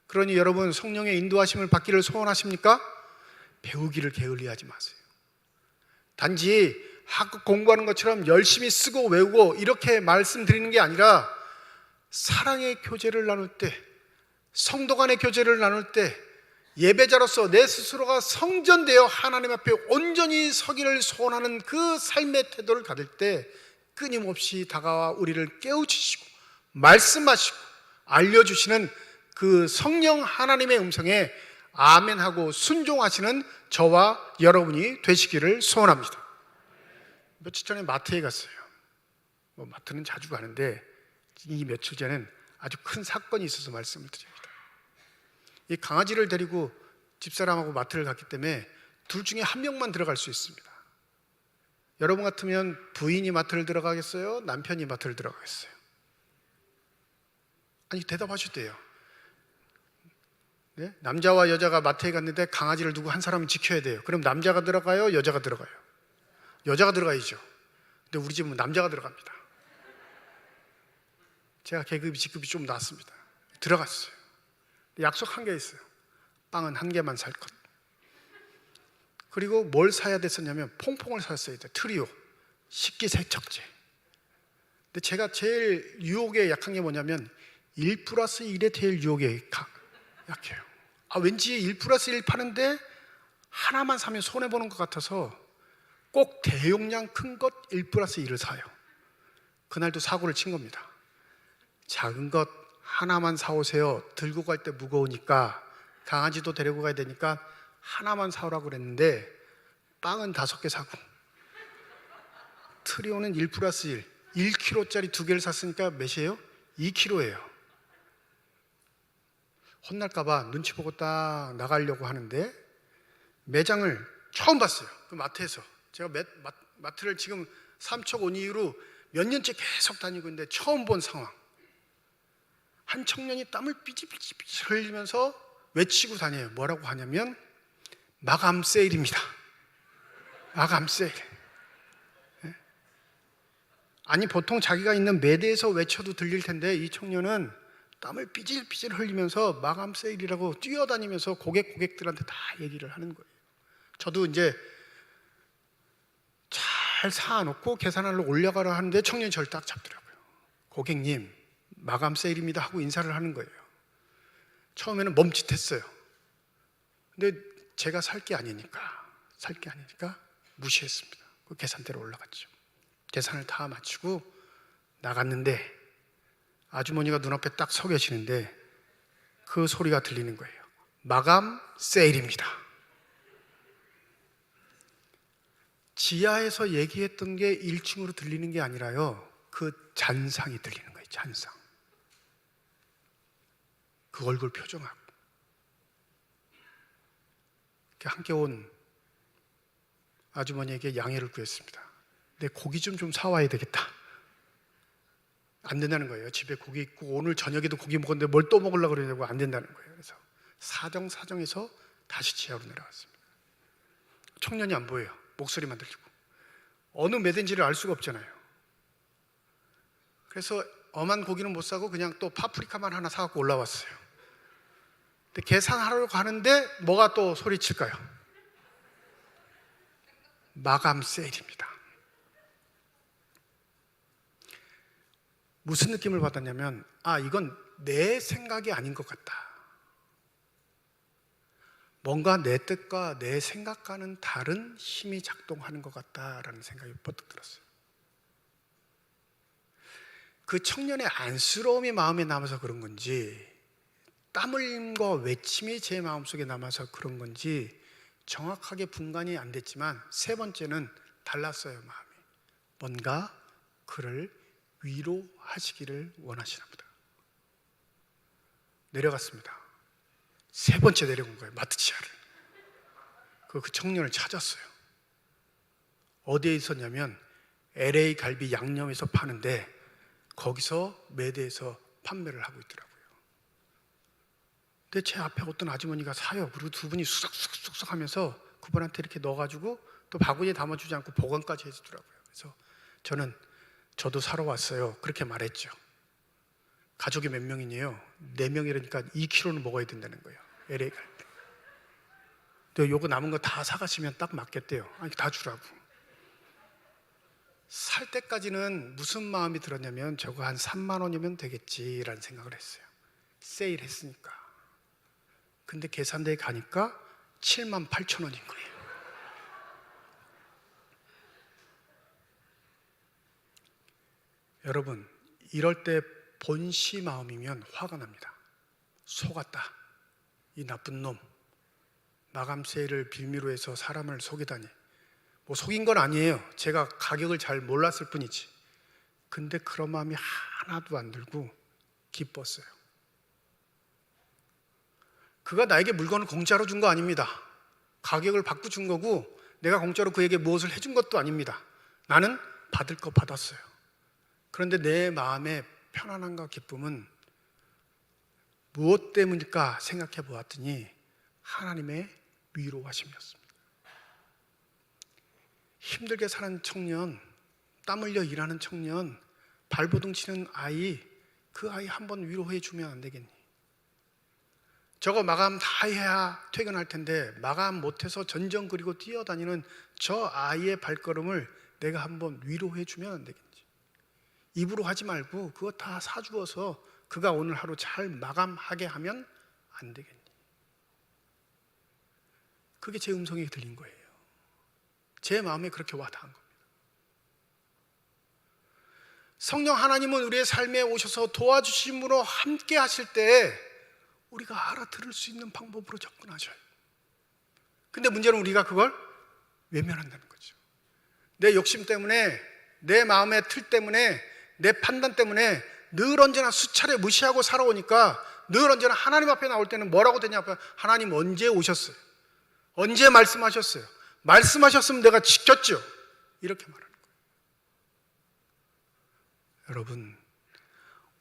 그러니 여러분 성령의 인도하심을 받기를 소원하십니까? 배우기를 게을리하지 마세요. 단지 학급 공부하는 것처럼 열심히 쓰고 외우고 이렇게 말씀드리는 게 아니라 사랑의 교제를 나눌 때, 성도 간의 교제를 나눌 때 예배자로서 내 스스로가 성전되어 하나님 앞에 온전히 서기를 소원하는 그 삶의 태도를 가질 때 끊임없이 다가와 우리를 깨우치시고 말씀하시고 알려주시는 그 성령 하나님의 음성에 아멘하고 순종하시는 저와 여러분이 되시기를 소원합니다. 며칠 전에 마트에 갔어요. 마트는 자주 가는데 이 며칠 전엔 아주 큰 사건이 있어서 말씀을 드립니다. 이 강아지를 데리고 집사람하고 마트를 갔기 때문에 둘 중에 한 명만 들어갈 수 있습니다. 여러분 같으면 부인이 마트를 들어가겠어요? 남편이 마트를 들어가겠어요? 아니 대답하셔도 돼요. 네? 남자와 여자가 마트에 갔는데 강아지를 두고 한 사람은 지켜야 돼요. 그럼 남자가 들어가요? 여자가 들어가요? 여자가 들어가야죠. 근데 우리 집은 남자가 들어갑니다. 제가 계급이 직급이 좀 낮습니다. 들어갔어요. 약속한 게 있어요. 빵은 한 개만 살 것. 그리고 뭘 사야 됐었냐면 퐁퐁을 샀어야 돼. 트리오 식기세척제. 근데 제가 제일 유혹에 약한 게 뭐냐면 1+1에 제일 유혹에 약해요. 왠지 1+1 파는데 하나만 사면 손해보는 것 같아서 꼭 대용량 큰 것 1+1을 사요. 그날도 사고를 친 겁니다. 작은 것 하나만 사오세요. 들고 갈 때 무거우니까 강아지도 데리고 가야 되니까 하나만 사오라고 그랬는데 빵은 5개 사고 트리오는 1+1 1kg짜리 2개를 샀으니까 몇이에요? 2kg예요. 혼날까봐 눈치 보고 딱 나가려고 하는데 매장을 처음 봤어요. 그 마트에서. 제가 마트를 지금 삼척 온 이후로 몇 년째 계속 다니고 있는데 처음 본 상황. 한 청년이 땀을 삐질삐질 흘리면서 외치고 다녀요. 뭐라고 하냐면 마감 세일입니다. 마감 세일. 네? 아니 보통 자기가 있는 매대에서 외쳐도 들릴 텐데 이 청년은 땀을 삐질삐질 흘리면서 마감 세일이라고 뛰어다니면서 고객들한테 다 얘기를 하는 거예요. 저도 이제 잘 사놓고 계산하러 올려가라 하는데 청년이 저를 딱 잡더라고요. 고객님 마감 세일입니다 하고 인사를 하는 거예요. 처음에는 멈칫했어요. 근데 제가 살 게 아니니까 무시했습니다. 그 계산대로 올라갔죠. 계산을 다 마치고 나갔는데 아주머니가 눈앞에 딱 서 계시는데 그 소리가 들리는 거예요. 마감 세일입니다. 지하에서 얘기했던 게 1층으로 들리는 게 아니라요. 그 잔상이 들리는 거예요. 잔상. 그 얼굴 표정하고 함께 온 아주머니에게 양해를 구했습니다. 내 고기 좀 사와야 되겠다. 안 된다는 거예요. 집에 고기 있고 오늘 저녁에도 고기 먹었는데 뭘 또 먹으려고 그러냐고 안 된다는 거예요. 그래서 사정사정해서 다시 지하로 내려갔습니다. 청년이 안 보여요. 목소리만 들리고 어느 매대인지를 알 수가 없잖아요. 그래서 엄한 고기는 못 사고 그냥 또 파프리카만 하나 사갖고 올라왔어요. 근데 계산하러 가는데 뭐가 또 소리칠까요? 마감 세일입니다. 무슨 느낌을 받았냐면 이건 내 생각이 아닌 것 같다. 뭔가 내 뜻과 내 생각과는 다른 힘이 작동하는 것 같다라는 생각이 번뜩 들었어요. 그 청년의 안쓰러움이 마음에 남아서 그런 건지 땀 흘림과 외침이 제 마음속에 남아서 그런 건지 정확하게 분간이 안 됐지만 세 번째는 달랐어요. 마음이 뭔가 그를 위로하시기를 원하시나 보다. 내려갔습니다. 세 번째 내려온 거예요. 마트치아를. 그 청년을 찾았어요. 어디에 있었냐면 LA 갈비 양념에서 파는데 거기서 매대에서 판매를 하고 있더라고요. 근데 제 앞에 어떤 아주머니가 사요. 그리고 두 분이 쑥쑥쑥쑥 하면서 그분한테 이렇게 넣어가지고 또 바구니에 담아주지 않고 보관까지 해주더라고요. 그래서 저도 사러 왔어요. 그렇게 말했죠. 가족이 몇 명이네요? 4명이라니까 2kg는 먹어야 된다는 거예요. LA 갈비. 또 요거 남은 거 다 사가시면 딱 맞겠대요. 다 주라고. 살 때까지는 무슨 마음이 들었냐면 저거 한 3만 원이면 되겠지라는 생각을 했어요. 세일했으니까. 근데 계산대에 가니까 7만 8천 원인 거예요. 여러분, 이럴 때 본시 마음이면 화가 납니다. 속았다. 이 나쁜 놈. 마감 세일을 빌미로 해서 사람을 속이다니. 뭐 속인 건 아니에요. 제가 가격을 잘 몰랐을 뿐이지. 근데 그런 마음이 하나도 안 들고 기뻤어요. 그가 나에게 물건을 공짜로 준 거 아닙니다. 가격을 받고 준 거고 내가 공짜로 그에게 무엇을 해준 것도 아닙니다. 나는 받을 거 받았어요. 그런데 내 마음의 편안함과 기쁨은 무엇 때문일까 생각해 보았더니 하나님의 위로하심이었습니다. 힘들게 사는 청년, 땀 흘려 일하는 청년, 발버둥 치는 아이, 그 아이 한번 위로해 주면 안 되겠니? 저거 마감 다 해야 퇴근할 텐데 마감 못해서 전전 그리고 뛰어다니는 저 아이의 발걸음을 내가 한번 위로해 주면 안 되겠니? 입으로 하지 말고 그거 다 사주어서 그가 오늘 하루 잘 마감하게 하면 안 되겠니? 그게 제 음성이 들린 거예요. 제 마음에 그렇게 와닿은 겁니다. 성령 하나님은 우리의 삶에 오셔서 도와주심으로 함께 하실 때 우리가 알아들을 수 있는 방법으로 접근하셔요. 근데 문제는 우리가 그걸 외면한다는 거죠. 내 욕심 때문에, 내 마음의 틀 때문에, 내 판단 때문에 늘 언제나 수차례 무시하고 살아오니까 늘 언제나 하나님 앞에 나올 때는 뭐라고 되냐? 하나님 언제 오셨어요? 언제 말씀하셨어요? 말씀하셨으면 내가 지켰죠. 이렇게 말하는 거예요. 여러분,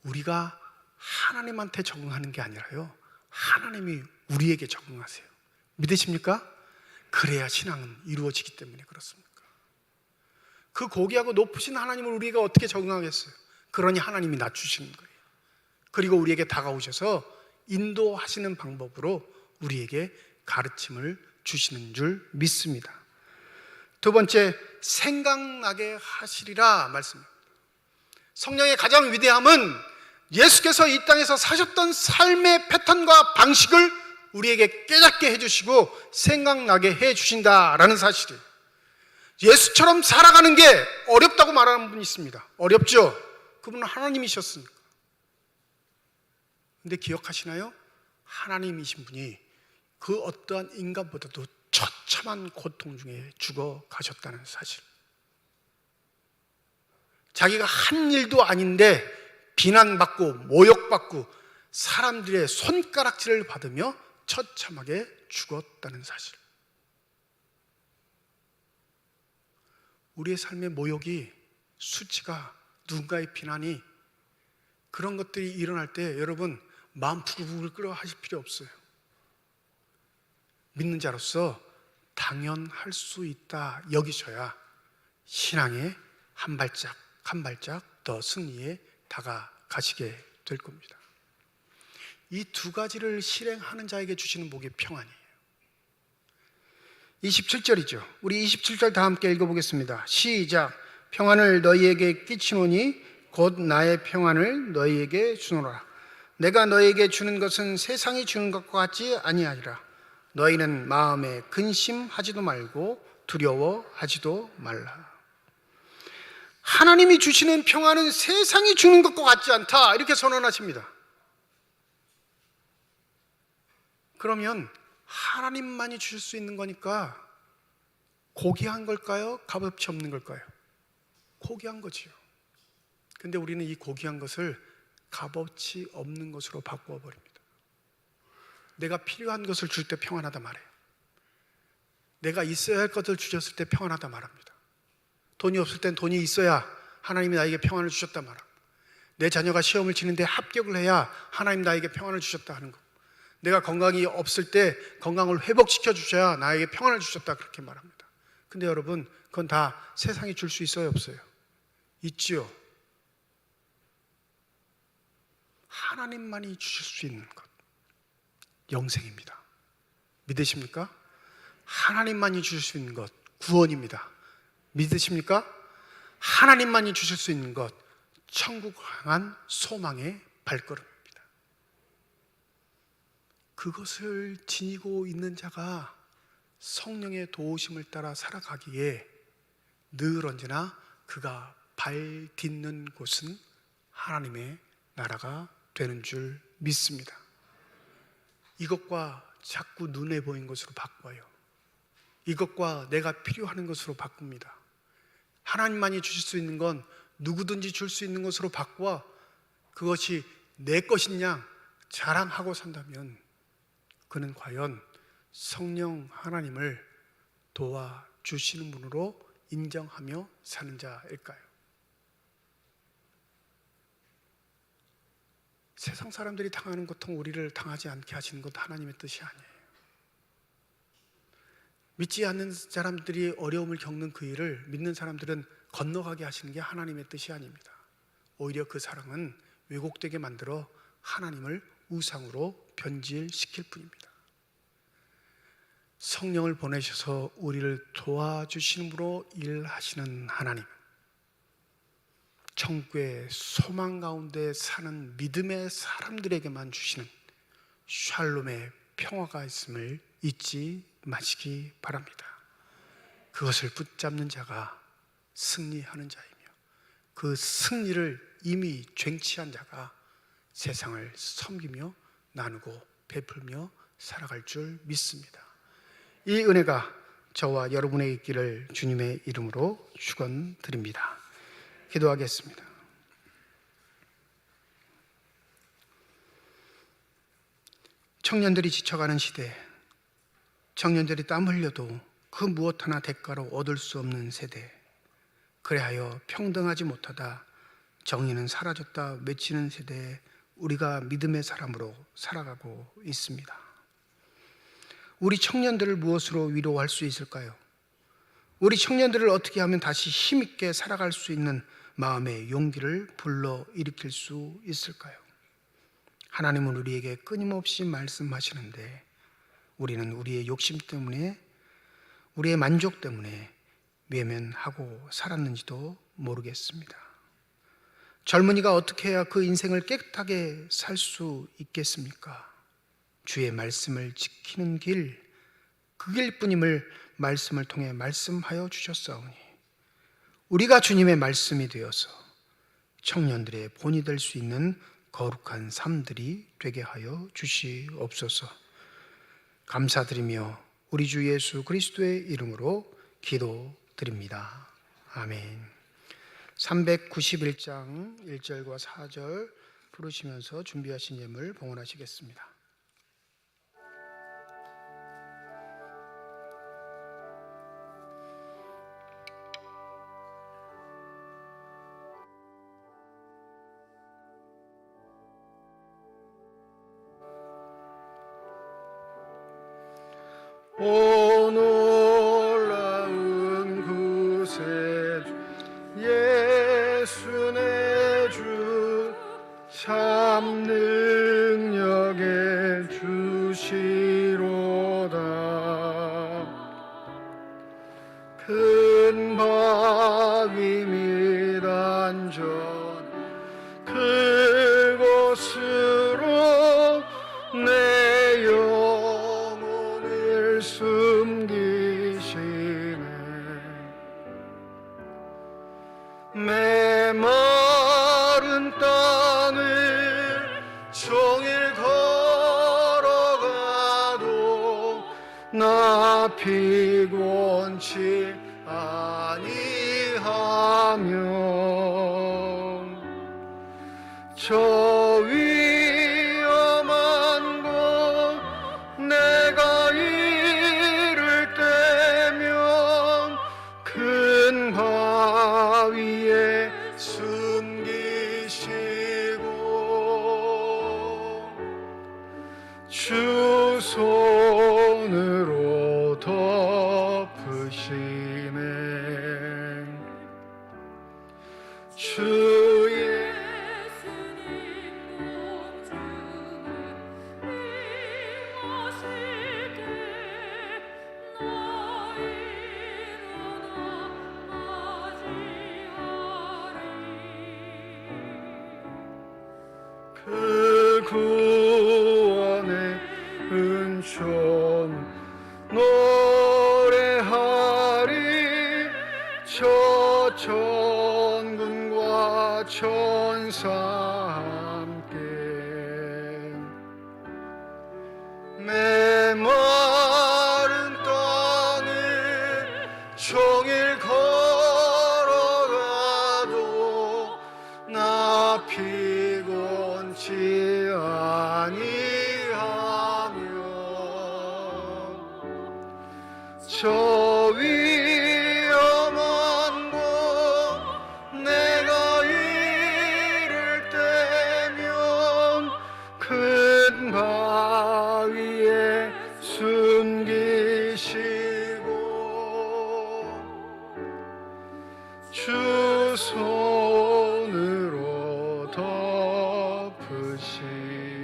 우리가 하나님한테 적응하는 게 아니라요, 하나님이 우리에게 적응하세요. 믿으십니까? 그래야 신앙은 이루어지기 때문에 그렇습니까? 그 고귀하고 높으신 하나님을 우리가 어떻게 적응하겠어요? 그러니 하나님이 낮추시는 거예요. 그리고 우리에게 다가오셔서 인도하시는 방법으로 우리에게 가르침을 주시는 줄 믿습니다. 두 번째, 생각나게 하시리라 말씀입니다. 성령의 가장 위대함은 예수께서 이 땅에서 사셨던 삶의 패턴과 방식을 우리에게 깨닫게 해주시고 생각나게 해주신다라는 사실이에요. 예수처럼 살아가는 게 어렵다고 말하는 분이 있습니다. 어렵죠? 그분은 하나님이셨으니까. 근데 기억하시나요? 하나님이신 분이 그 어떠한 인간보다도 처참한 고통 중에 죽어 가셨다는 사실. 자기가 한 일도 아닌데 비난받고 모욕받고 사람들의 손가락질을 받으며 처참하게 죽었다는 사실. 우리의 삶의 모욕이, 수치가, 누군가의 비난이, 그런 것들이 일어날 때 여러분 마음 부글부글 끓여 하실 필요 없어요. 믿는 자로서 당연할 수 있다 여기셔야 신앙의 한 발짝 한 발짝 더 승리에 다가가시게 될 겁니다. 이 두 가지를 실행하는 자에게 주시는 복이 평안이에요. 27절이죠. 우리 27절 다 함께 읽어보겠습니다. 시작. 평안을 너희에게 끼치노니 곧 나의 평안을 너희에게 주노라. 내가 너희에게 주는 것은 세상이 주는 것과 같지 아니하리라. 너희는 마음에 근심하지도 말고 두려워하지도 말라. 하나님이 주시는 평안은 세상이 주는 것과 같지 않다, 이렇게 선언하십니다. 그러면 하나님만이 주실 수 있는 거니까 고귀한 걸까요? 값어치 없는 걸까요? 고귀한 거지요. 근데 우리는 이 고귀한 것을 값어치 없는 것으로 바꾸어 버립니다. 내가 필요한 것을 줄 때 평안하다 말해요. 내가 있어야 할 것을 주셨을 때 평안하다 말합니다. 돈이 없을 땐 돈이 있어야 하나님이 나에게 평안을 주셨다 말합니다. 내 자녀가 시험을 치는데 합격을 해야 하나님 나에게 평안을 주셨다 하는 것. 내가 건강이 없을 때 건강을 회복시켜 주셔야 나에게 평안을 주셨다, 그렇게 말합니다. 근데 여러분, 그건 다 세상이 줄 수 있어요, 없어요? 있지요. 하나님만이 주실 수 있는 것, 영생입니다. 믿으십니까? 하나님만이 주실 수 있는 것, 구원입니다. 믿으십니까? 하나님만이 주실 수 있는 것, 천국 향한 소망의 발걸음입니다. 그것을 지니고 있는 자가 성령의 도우심을 따라 살아가기에 늘 언제나 그가 발 딛는 곳은 하나님의 나라가 되는 줄 믿습니다. 이것과 자꾸 눈에 보이는 것으로 바꿔요. 이것과 내가 필요하는 것으로 바꿉니다. 하나님만이 주실 수 있는 건 누구든지 줄 수 있는 것으로 바꾸어 그것이 내 것인 양 자랑하고 산다면 그는 과연 성령 하나님을 도와주시는 분으로 인정하며 사는 자일까요? 세상 사람들이 당하는 고통 우리를 당하지 않게 하시는 것 하나님의 뜻이 아니에요. 믿지 않는 사람들이 어려움을 겪는 그 일을 믿는 사람들은 건너가게 하시는 게 하나님의 뜻이 아닙니다. 오히려 그 사랑은 왜곡되게 만들어 하나님을 우상으로 변질시킬 뿐입니다. 성령을 보내셔서 우리를 도와주심으로 일하시는 하나님, 천국의 소망 가운데 사는 믿음의 사람들에게만 주시는 샬롬의 평화가 있음을 잊지 마시기 바랍니다. 그것을 붙잡는 자가 승리하는 자이며 그 승리를 이미 쟁취한 자가 세상을 섬기며 나누고 베풀며 살아갈 줄 믿습니다. 이 은혜가 저와 여러분의 있기를 주님의 이름으로 축원드립니다. 기도하겠습니다. 청년들이 지쳐가는 시대, 청년들이 땀 흘려도 그 무엇 하나 대가로 얻을 수 없는 세대, 그래하여 평등하지 못하다 정의는 사라졌다 외치는 세대에 우리가 믿음의 사람으로 살아가고 있습니다. 우리 청년들을 무엇으로 위로할 수 있을까요? 우리 청년들을 어떻게 하면 다시 힘있게 살아갈 수 있는 마음의 용기를 불러일으킬 수 있을까요? 하나님은 우리에게 끊임없이 말씀하시는데 우리는 우리의 욕심 때문에, 우리의 만족 때문에 외면하고 살았는지도 모르겠습니다. 젊은이가 어떻게 해야 그 인생을 깨끗하게 살 수 있겠습니까? 주의 말씀을 지키는 길, 그 길뿐임을 말씀을 통해 말씀하여 주셨사오니 우리가 주님의 말씀이 되어서 청년들의 본이 될 수 있는 거룩한 삶들이 되게 하여 주시옵소서. 감사드리며 우리 주 예수 그리스도의 이름으로 기도드립니다. 아멘. 391장 1절과 4절 부르시면서 준비하신 예물 봉헌하시겠습니다. 오 놀라운 구세 예수 내 주 참 능력의 주시로다. 큰 바위 및 안전 그곳으로 내 영혼을 숨기시네. 메마른 땅을 종일 걸어가도 나 피곤치 아니하며 저 위험한 곳 내가 이를 때면 큰 바위에 숨기시고 주 손으로 덮으시네. 주의 그 구원의 은총 노래하리. 저 천군과 천사 함께 메마른 땅을 종일 걸어가도 나 피곤치 아니하며 저 위험한 곳 내가 이를 때면 큰 바위에 숨기시고 주 손으로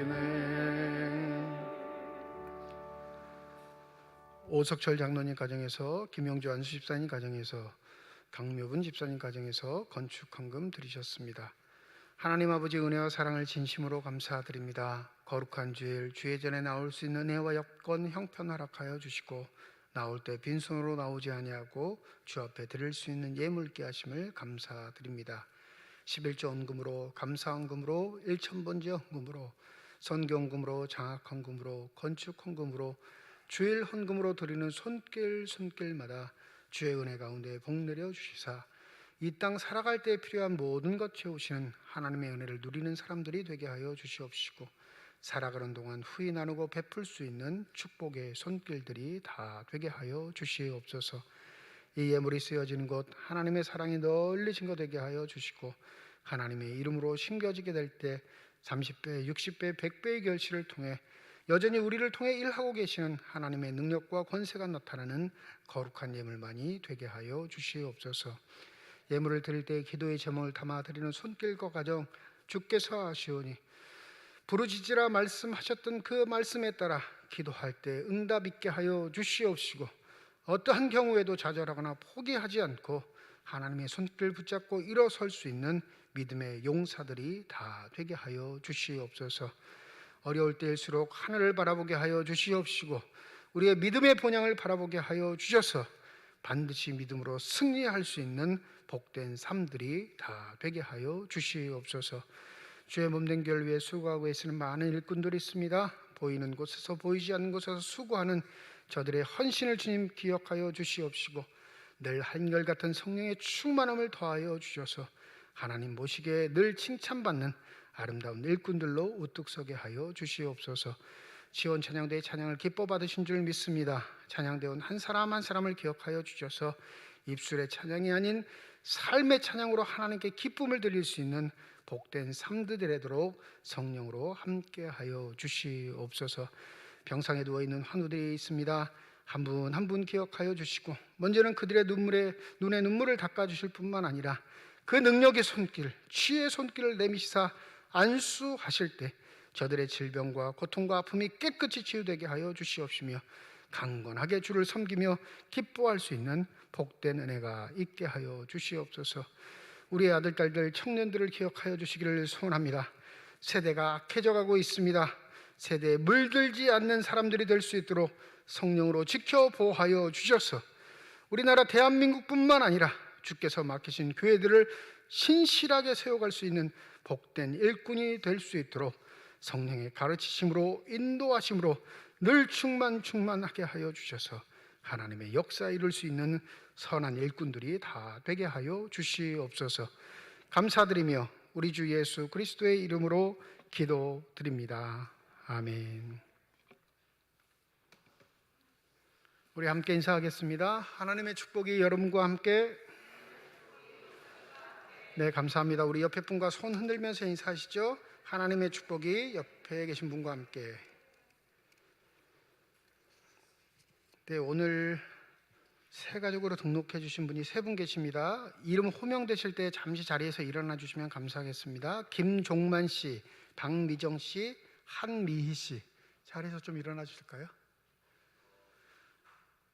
덮으시네. 오석철 장로님 가정에서, 김영주 안수 집사님 가정에서, 강묘분 집사님 가정에서 건축헌금 드리셨습니다. 하나님 아버지 은혜와 사랑을 진심으로 감사드립니다. 거룩한 주일 주의 전에 나올 수 있는 은혜와 여건 형편 허락하여 주시고 나올 때 빈손으로 나오지 아니하고 주 앞에 드릴 수 있는 예물께 하심을 감사드립니다. 11조 헌금으로, 감사헌금으로, 일천번제 헌금으로, 선교헌금으로, 장학헌금으로, 건축헌금으로, 주일 헌금으로 드리는 손길마다 주의 은혜 가운데 복 내려 주시사 이 땅 살아갈 때 필요한 모든 것 채우시는 하나님의 은혜를 누리는 사람들이 되게 하여 주시옵시고 살아가는 동안 후히 나누고 베풀 수 있는 축복의 손길들이 다 되게 하여 주시옵소서. 이 예물이 쓰여지는 곳 하나님의 사랑이 널리 증거되게 하여 주시고 하나님의 이름으로 심겨지게 될 때 30배, 60배, 100배의 결실을 통해 여전히 우리를 통해 일하고 계시는 하나님의 능력과 권세가 나타나는 거룩한 예물만이 되게 하여 주시옵소서. 예물을 드릴 때 기도의 제목을 담아 드리는 손길과 가정 주께서 아시오니 부르짖으라 말씀하셨던 그 말씀에 따라 기도할 때 응답 있게 하여 주시옵시고 어떠한 경우에도 좌절하거나 포기하지 않고 하나님의 손길 붙잡고 일어설 수 있는 믿음의 용사들이 다 되게 하여 주시옵소서. 어려울 때일수록 하늘을 바라보게 하여 주시옵시고 우리의 믿음의 본향을 바라보게 하여 주셔서 반드시 믿음으로 승리할 수 있는 복된 삶들이 다 되게 하여 주시옵소서. 주의 몸된 교회를 위해 수고하고 애쓰는 많은 일꾼들이 있습니다. 보이는 곳에서 보이지 않는 곳에서 수고하는 저들의 헌신을 주님 기억하여 주시옵시고 늘 한결같은 성령의 충만함을 더하여 주셔서 하나님 모시기에 늘 칭찬받는 아름다운 일꾼들로 우뚝 서게 하여 주시옵소서. 시온 찬양대의 찬양을 기뻐 받으신 줄 믿습니다. 찬양대원 한 사람 한 사람을 기억하여 주셔서 입술의 찬양이 아닌 삶의 찬양으로 하나님께 기쁨을 드릴 수 있는 복된 삶들 되도록 성령으로 함께하여 주시옵소서. 병상에 누워있는 환우들이 있습니다. 한 분 한 분 기억하여 주시고 먼저는 그들의 눈에 눈물을 닦아주실 뿐만 아니라 그 능력의 손길, 치유의 손길을 내미시사 안수하실 때 저들의 질병과 고통과 아픔이 깨끗이 치유되게 하여 주시옵시며 강건하게 주를 섬기며 기뻐할 수 있는 복된 은혜가 있게 하여 주시옵소서. 우리의 아들, 딸들, 청년들을 기억하여 주시기를 소원합니다. 세대가 악해져 가고 있습니다. 세대에 물들지 않는 사람들이 될 수 있도록 성령으로 지켜 보호하여 주셔서 우리나라 대한민국뿐만 아니라 주께서 맡기신 교회들을 신실하게 세워갈 수 있는 복된 일꾼이 될 수 있도록 성령의 가르치심으로 인도하심으로 늘 충만하게 하여 주셔서 하나님의 역사 이룰 수 있는 선한 일꾼들이 다 되게 하여 주시옵소서. 감사드리며 우리 주 예수 그리스도의 이름으로 기도드립니다. 아멘. 우리 함께 인사하겠습니다. 하나님의 축복이 여러분과 함께. 네, 감사합니다. 우리 옆에 분과 손 흔들면서 인사하시죠. 하나님의 축복이 옆에 계신 분과 함께. 네, 오늘 새 가족으로 등록해 주신 분이 3분 계십니다. 이름 호명되실 때 잠시 자리에서 일어나 주시면 감사하겠습니다. 김종만 씨, 박미정 씨, 한미희 씨, 자리에서 좀 일어나 주실까요?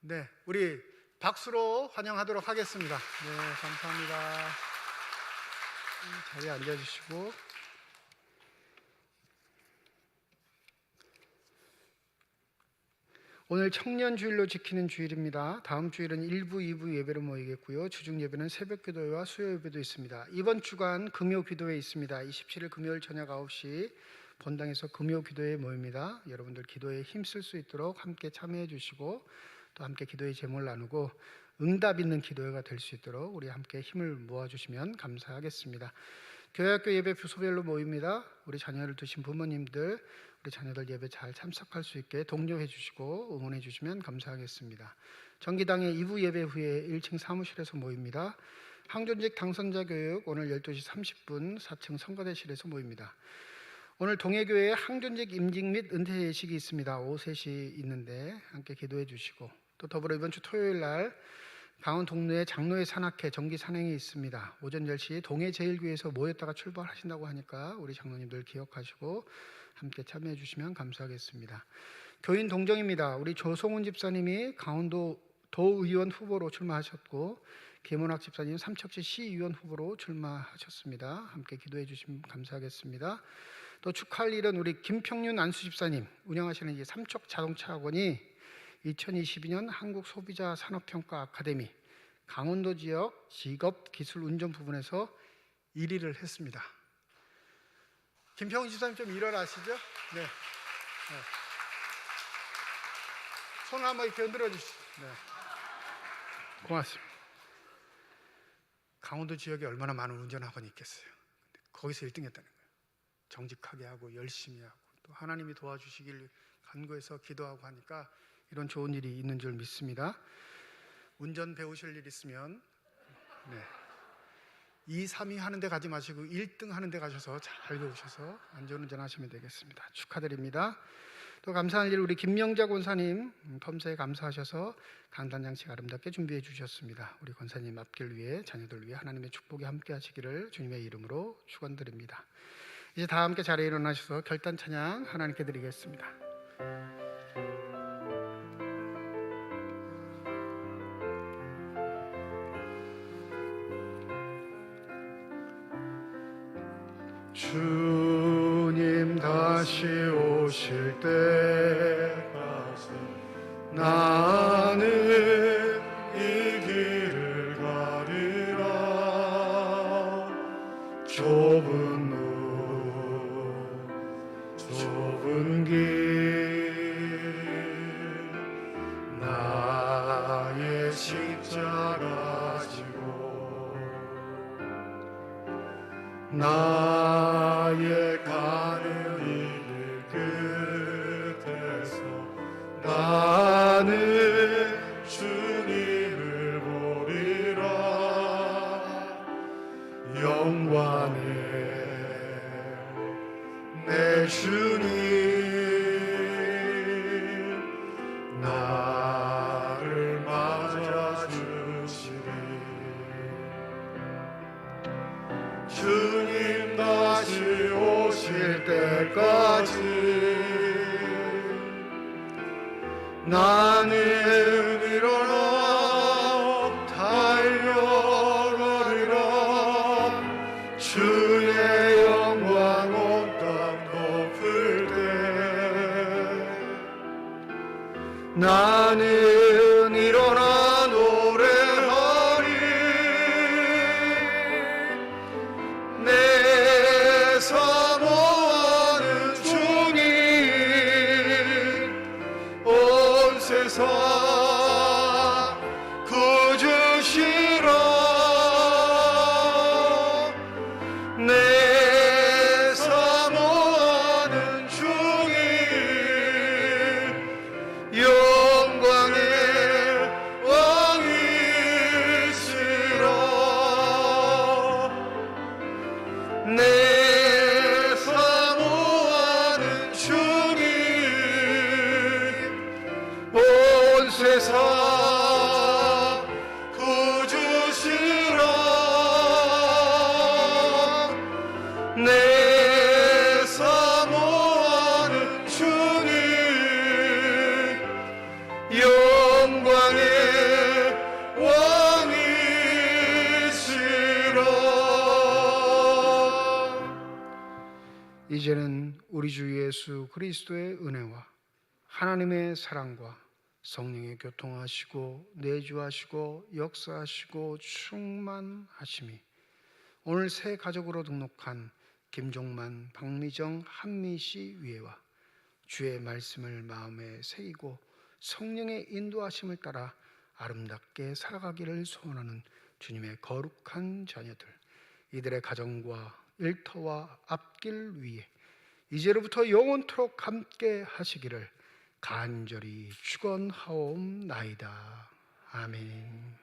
네, 우리 박수로 환영하도록 하겠습니다. 네, 감사합니다. 자리에 앉아주시고. 오늘 청년주일로 지키는 주일입니다. 다음 주일은 1부, 2부 예배로 모이겠고요. 주중 예배는 새벽 기도회와 수요 예배도 있습니다. 이번 주간 금요 기도회 있습니다. 27일 금요일 저녁 9시 본당에서 금요 기도회에 모입니다. 여러분들 기도에 힘쓸 수 있도록 함께 참여해 주시고 또 함께 기도의 제목을 나누고 응답 있는 기도회가 될 수 있도록 우리 함께 힘을 모아주시면 감사하겠습니다. 교회학교 예배 부서별로 모입니다. 우리 자녀를 두신 부모님들 우리 자녀들 예배 잘 참석할 수 있게 독려해 주시고 응원해 주시면 감사하겠습니다. 정기당의 2부 예배 후에 1층 사무실에서 모입니다. 항존직 당선자 교육 오늘 12시 30분 4층 성가대실에서 모입니다. 오늘 동해교회에 항존직 임직 및 은퇴 예식이 있습니다. 오후 3시 있는데 함께 기도해 주시고 또 더불어 이번 주 토요일 날 강원 동로의 장로의 산악회 정기 산행이 있습니다. 오전 10시 동해제일교회에서 모였다가 출발하신다고 하니까 우리 장로님들 기억하시고 함께 참여해 주시면 감사하겠습니다. 교인 동정입니다. 우리 조성훈 집사님이 강원도 도의원 후보로 출마하셨고 김원학 집사님 삼척시 시의원 후보로 출마하셨습니다. 함께 기도해 주시면 감사하겠습니다. 또 축하할 일은 우리 김평윤 안수 집사님 운영하시는 이 삼척 자동차 학원이 2022년 한국소비자 산업평가 아카데미 강원도 지역 직업 기술 운전 부분에서 1위를 했습니다. 김평윤 집사님 좀 일어나시죠? 네. 네. 손을 한번 이렇게 흔들어 주시죠. 네. 고맙습니다. 강원도 지역에 얼마나 많은 운전학원이 있겠어요. 근데 거기서 1등 했다는 거예요. 정직하게 하고 열심히 하고 또 하나님이 도와주시길 간구해서 기도하고 하니까 이런 좋은 일이 있는 줄 믿습니다. 운전 배우실 일 있으면 2, 3위 하는 데 가지 마시고 1등 하는 데 가셔서 잘 배우셔서 안전운전 하시면 되겠습니다. 축하드립니다. 또 감사할 일 우리 김명자 권사님 펌사에 감사하셔서 강단장식 아름답게 준비해 주셨습니다. 우리 권사님 앞길 위해 자녀들 위해 하나님의 축복이 함께 하시기를 주님의 이름으로 축원드립니다. 이제 다 함께 자리에 일어나셔서 결단 찬양 하나님께 드리겠습니다. 주님 다시 오실 때까지 나는 이 길을 가리라. 좁은 路좁은 길 나의 십자가 지고 나의 가는 길 끝에서 나는 주님을 보리라. 영광의 내 주님 나를 맞아주시리. 주님 다시 오실 때까지 나는 일어나 달려가리라. 주의 영광 온 땅 덮을 때 나는 일어나 노래하리. 내 사모하는 주님 온 세상 구주시라. 내 사모하는 주님 영광의 왕이시라. 내 사모하는 주님 온 세상 구주시라. 내 사모하는 주님 영광의 왕이시라. 이제는 우리 주 예수 그리스도의 은혜와 하나님의 사랑과 성령의 교통하시고 내주하시고 역사하시고 충만하심이 오늘 새 가족으로 등록한 김종만, 박미정, 한미씨 위에와 주의 말씀을 마음에 새기고 성령의 인도하심을 따라 아름답게 살아가기를 소원하는 주님의 거룩한 자녀들, 이들의 가정과 일터와 앞길 위에 이제로부터 영원토록 함께 하시기를 간절히 축원하옵나이다. 아멘.